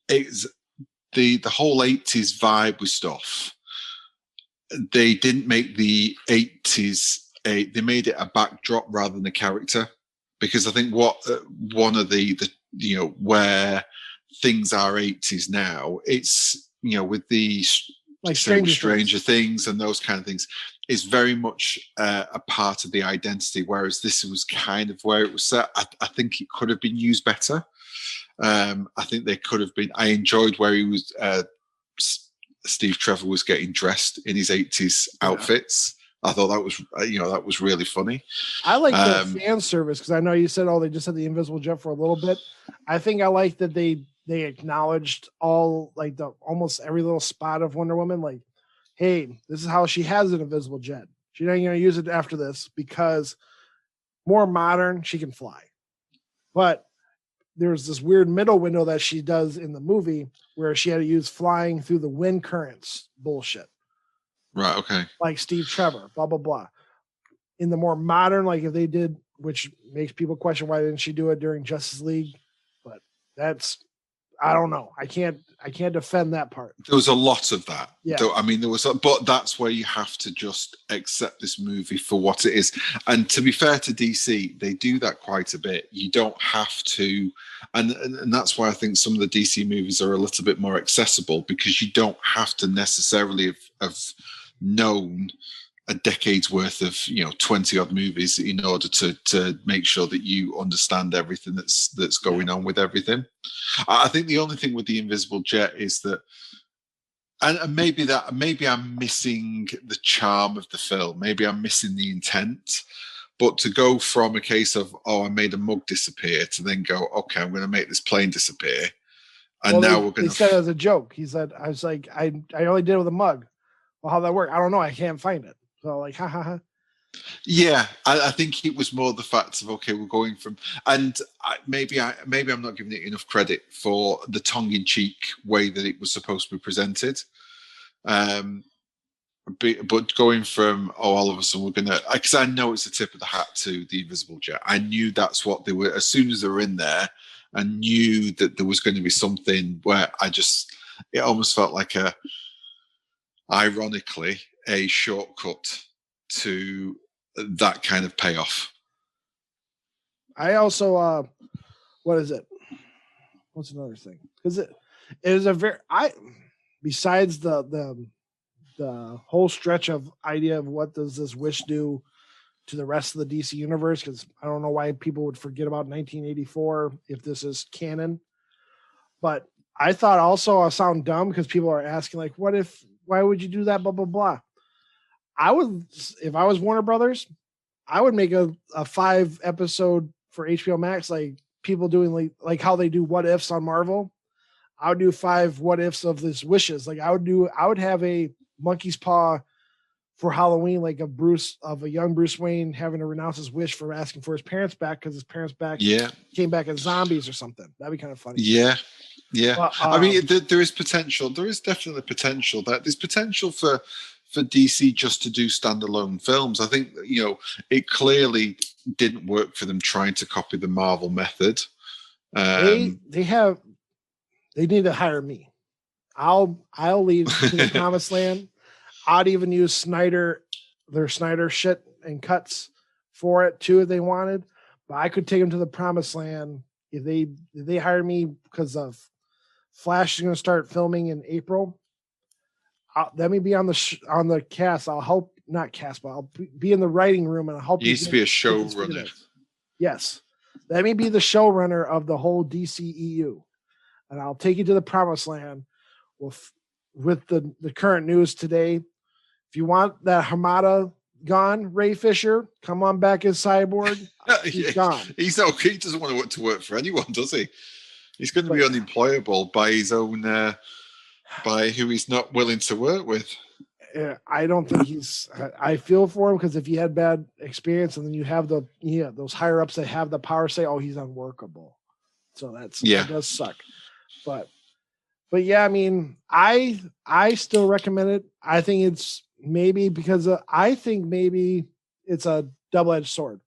it's the whole 80s vibe with stuff. They didn't make the 80s they made it a backdrop rather than a character, because I think one of the where things are 80s now, it's with the like Stranger Things and those kind of things, is very much a part of the identity, whereas this was kind of where it was set. I think it could have been used better. I think they could have been. I enjoyed where he was. Steve Trevor was getting dressed in his 80s outfits. I thought that was really funny. I like the fan service, because I know you said, they just had the invisible jet for a little bit. I think I like that they acknowledged all, like, almost every little spot of Wonder Woman. Like, hey, this is how she has an invisible jet. She ain't going to use it after this because more modern, she can fly. But there's this weird middle window that she does in the movie where she had to use flying through the wind currents bullshit. Right, okay. Like Steve Trevor, blah, blah, blah. In the more modern, like if they did, which makes people question why didn't she do it during Justice League? But that's, I don't know. I can't defend that part. There was a lot of that. Yeah. I mean, but that's where you have to just accept this movie for what it is. And to be fair to DC, they do that quite a bit. You don't have to, and that's why I think some of the DC movies are a little bit more accessible, because you don't have to necessarily have known a decade's worth of 20 odd movies in order to make sure that you understand everything that's going on with everything. I think the only thing with the invisible jet is that, and maybe I'm missing the charm of the film, maybe I'm missing the intent, but to go from a case of I made a mug disappear to then go, okay, I'm going to make this plane disappear, and now we're going to. He said it as a joke. He said, I was like, I only did it with a mug. Well, how'd that work? I don't know. I can't find it. So like, ha ha ha. Yeah, I think it was more the fact of, okay, we're going from, and maybe I'm not giving it enough credit for the tongue-in-cheek way that it was supposed to be presented. But going from, all of a sudden we're gonna, because I know it's a tip of the hat to the invisible jet. I knew that's what they were. As soon as they were in there, I knew that there was going to be something where it almost felt like ironically, a shortcut to that kind of payoff. I also, what is it? What's another thing? Because it is besides the whole stretch of idea of what does this wish do to the rest of the DC universe, because I don't know why people would forget about 1984 if this is canon. But I thought also I sound dumb because people are asking, like, why would you do that? Blah, blah, blah. I would, if I was Warner Brothers, I would make a 5-episode for HBO Max, like people doing like how they do what ifs on Marvel. I would do 5 what ifs of this wishes. Like I would have a monkey's paw for Halloween, like of a young Bruce Wayne having to renounce his wish for asking for his parents back because his parents came back as zombies or something. That'd be kind of funny. Yeah. But, I mean, there is potential. There is definitely potential. There's potential for DC just to do standalone films. I think, it clearly didn't work for them trying to copy the Marvel method. They need to hire me. I'll lead to the promised land. I'd even use their Snyder shit and cuts for it too if they wanted. But I could take them to the promised land if they hire me, because of Flash is going to start filming in April. Let me be on the cast. I'll help, not cast, but I'll be in the writing room and I'll help. He needs to be a showrunner. Yes, let me be the showrunner of the whole DCEU, and I'll take you to the promised land with the current news today. If you want that Hamada gone, Ray Fisher, come on back as Cyborg. He's gone. He's okay. He doesn't want to work for anyone, does he? He's going to be unemployable by his own, by who he's not willing to work with. I don't think I feel for him, because if he had bad experience and then you have those higher ups that have the power say, oh, he's unworkable. So that does suck. But yeah, I mean, I still recommend it. I think it's maybe because I think maybe it's a double-edged sword.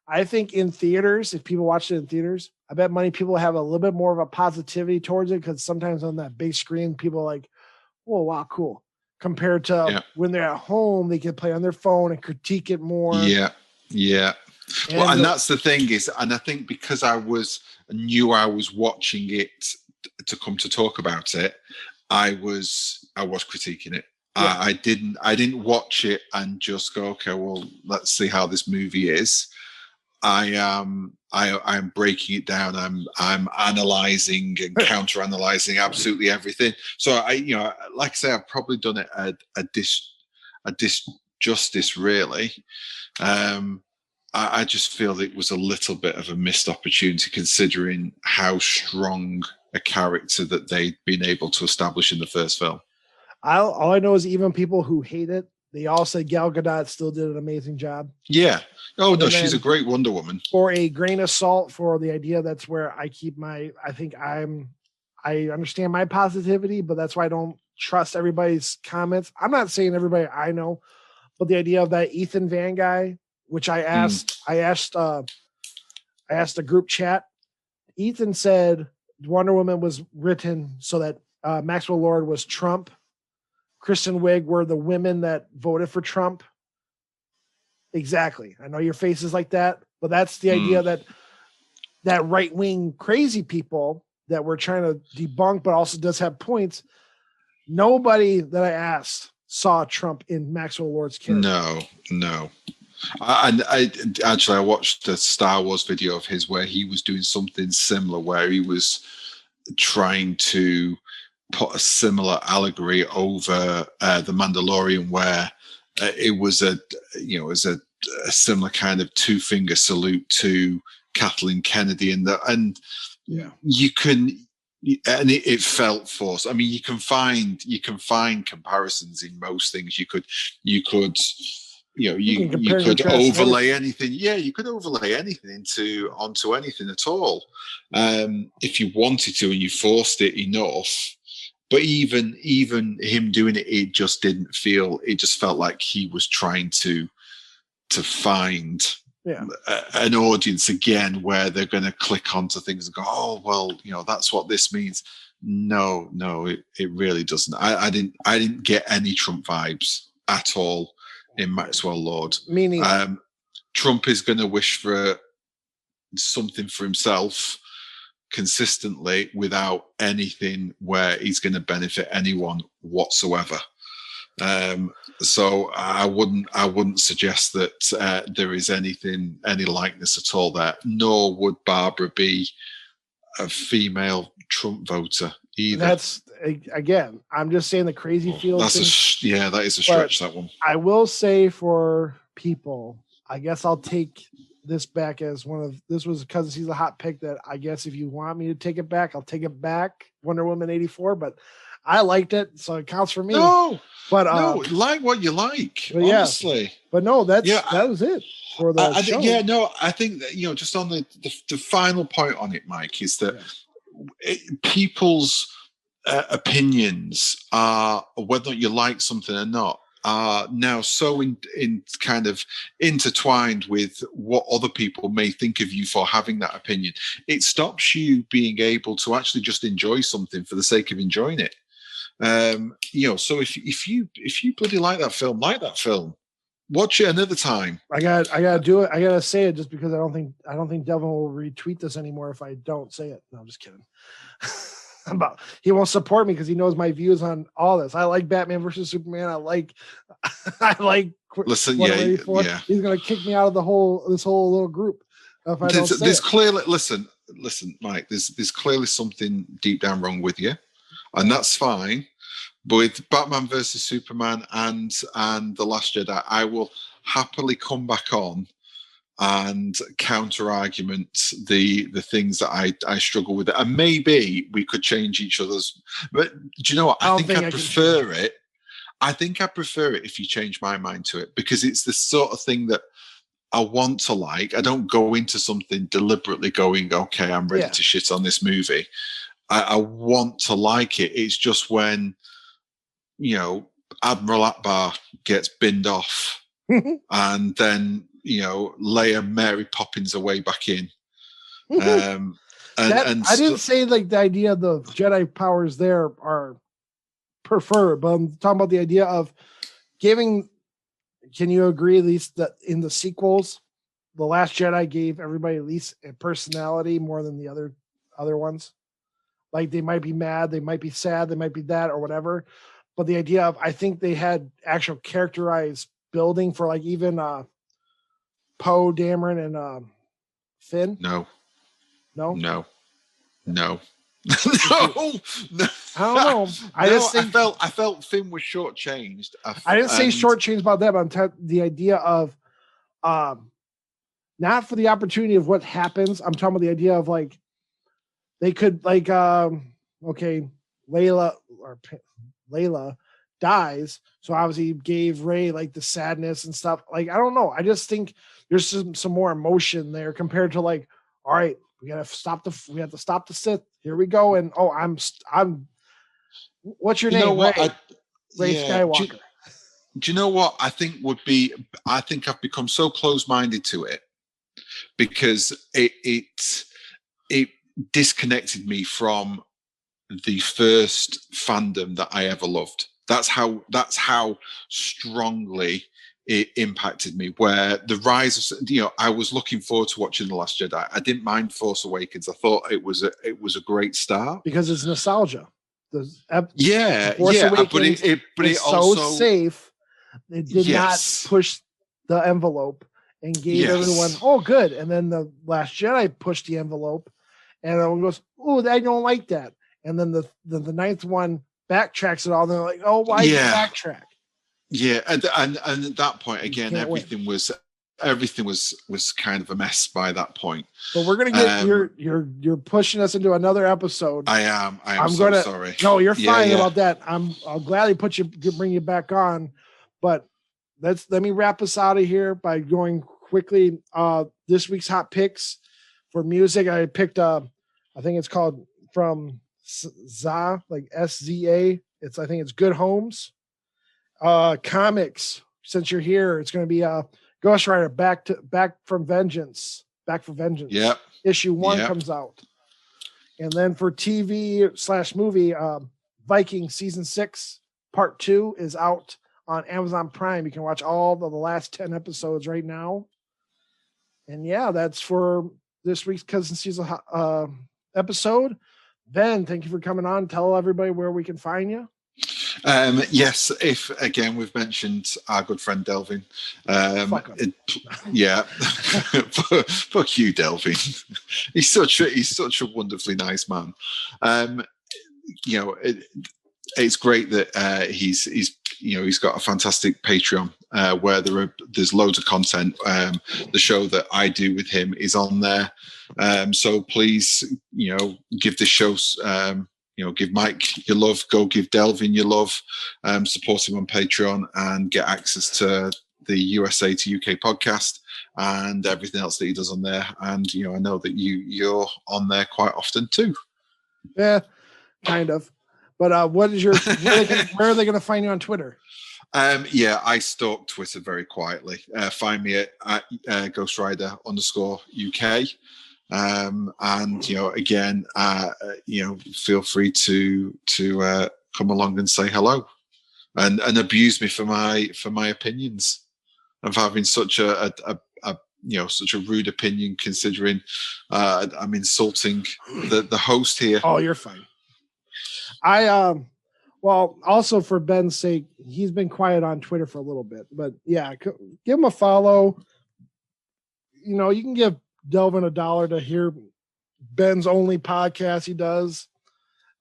I think in theaters, if people watch it in theaters, I bet money people have a little bit more of a positivity towards it, because sometimes on that big screen, people are like, oh, wow, cool. Compared to when they're at home, they can play on their phone and critique it more. Yeah. And that's the thing is, and I think because I knew I was watching it to come to talk about it, I was critiquing it. Yeah. I didn't watch it and just go, okay, well, let's see how this movie is. I'm breaking it down. I'm analyzing and counter-analyzing absolutely everything. So like I say, I've probably done it a disjustice, really. I just feel that it was a little bit of a missed opportunity, considering how strong a character that they'd been able to establish in the first film. All I know is even people who hate it, they all say Gal Gadot still did an amazing job. Yeah. Oh, no, she's a great Wonder Woman. For a grain of salt, for the idea, that's where I keep I understand my positivity, but that's why I don't trust everybody's comments. I'm not saying everybody I know, but the idea of that Ethan Van guy, which I asked a group chat. Ethan said Wonder Woman was written so that Maxwell Lord was Trump. Kristen Wiig were the women that voted for Trump. Exactly. I know your face is like that, but that's the idea that right-wing crazy people that we're trying to debunk, but also does have points. Nobody that I asked saw Trump in Maxwell Lord's character. No. I watched a Star Wars video of his where he was doing something similar, where he was trying to put a similar allegory over the Mandalorian, where it was a similar kind of 2-finger salute to Kathleen Kennedy, and you can, and it felt forced. I mean, you can find comparisons in most things. You could overlay anything. Yeah, you could overlay anything onto anything at all, if you wanted to and you forced it enough. But even him doing it, it just felt like he was trying to find an audience again, where they're going to click onto things and go, oh, well, that's what this means. No, it really doesn't. I didn't get any Trump vibes at all in Maxwell Lord. Meaning, Trump is going to wish for something for himself consistently without anything where he's going to benefit anyone whatsoever. So I wouldn't suggest that there is any likeness at all there. Nor would Barbara be a female Trump voter either. again, I'm just saying the crazy field. That is a stretch. That one. I will say for people, I guess I'll take this back as this was Cousin C's a hot pick that I guess if you want me to take it back, I'll take it back. Wonder Woman 84, but I liked it, so it counts for me. No, but like what you like, honestly. Yeah. But no, that was it for the show. I think that just on the final point on it, Mike, is that people's opinions are whether you like something or not are now so in kind of intertwined with what other people may think of you for having that opinion. It stops you being able to actually just enjoy something for the sake of enjoying it. So if you bloody like that film, watch it another time. I gotta do it. I gotta say it just because I don't think Devin will retweet this anymore if I don't say it. No, I'm just kidding. He won't support me because he knows my views on all this. I like Batman versus Superman. I like. Listen, He's gonna kick me out of this whole little group if I don't say there's it. Clearly, listen, Mike. There's clearly something deep down wrong with you, and that's fine. But with Batman versus Superman and The Last Jedi, I will happily come back on and counter argument the things that I struggle with, and maybe we could change each other's. But do you know what? I think I prefer it. I think I prefer it if you change my mind to it, because it's the sort of thing that I want to like. I don't go into something deliberately going, okay, I'm ready to shit on this movie. I want to like it. It's just when Admiral Akbar gets binned off and then Leia Mary Poppins away back in. I didn't say like the idea of the Jedi powers there are preferred, but I'm talking about the idea of giving. Can you agree at least that in the sequels, The Last Jedi gave everybody at least a personality more than the other ones? Like they might be mad, they might be sad, they might be that or whatever. But the idea of, I think they had actual characterized building for like even Poe, Dameron, and Finn. No. No. No. I don't know. I felt Finn was shortchanged. I didn't say shortchanged about that, but the idea of not for the opportunity of what happens. I'm talking about the idea of like they could like Layla dies, so obviously gave Rey like the sadness and stuff. Like I don't know. I just think there's some more emotion there compared to like, all right, we have to stop the Sith. Here we go. And I'm what's your name? Ray Skywalker. Do you know what I think I think I've become so close-minded to it because it disconnected me from the first fandom that I ever loved. That's how strongly it impacted me. Where the rise of, I was looking forward to watching The Last Jedi. I didn't mind Force Awakens. I thought it was a great start because it's nostalgia. Force Awakens but it also so safe. It did not push the envelope and gave everyone, oh, good. And then The Last Jedi pushed the envelope, and everyone goes, oh, I don't like that. And then the ninth one backtracks it all. And they're like, oh, why did you backtrack? Yeah, and at that point again, everything was kind of a mess by that point. But we're gonna get you're pushing us into another episode. I am sorry. No, you're fine about that. I'll gladly bring you back on, but let me wrap us out of here by going quickly. This week's hot picks for music. I picked I think it's called from ZA, like SZA. I think it's Good Homes. Comics, since you're here, it's going to be Ghost Rider Back for Vengeance. Yep. Issue 1 comes out. And then for TV/movie, Viking season 6 part 2 is out on Amazon Prime. You can watch all of the last 10 episodes right now. And that's for this week's Cousin Cecil episode. Ben, thank you for coming on. Tell everybody where we can find you. Yes, if again we've mentioned our good friend Delvin. Fuck you, Delvin. He's such a wonderfully nice man. it's great that he's got a fantastic Patreon where there's loads of content. The show that I do with him is on there. So please, give this show, give Mike your love, go give Delvin your love, support him on Patreon and get access to the USA to UK podcast and everything else that he does on there. And, I know that you're on there quite often too. Yeah, kind of. But where are they going to find you on Twitter? I stalk Twitter very quietly. Find me at GhostRider_UK. And again, feel free to come along and say hello and abuse me for my opinions of having such a such a rude opinion, considering I'm insulting the host here. Oh, you're fine. Well, also for Ben's sake, he's been quiet on Twitter for a little bit, but yeah, give him a follow. You can give Delvin $1 to hear Ben's only podcast he does.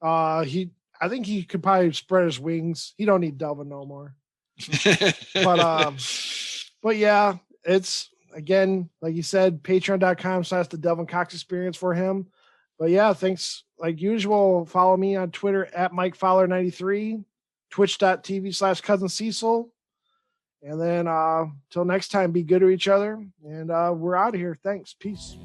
I think he could probably spread his wings. He don't need Delvin no more. But yeah, it's again, like you said, patreon.com/the Delvin Cox Experience for him. But yeah, thanks. Like usual, follow me on Twitter at Mike Fowler93, twitch.tv/Cousin Cecil. And then till next time, be good to each other. And we're out of here. Thanks. Peace.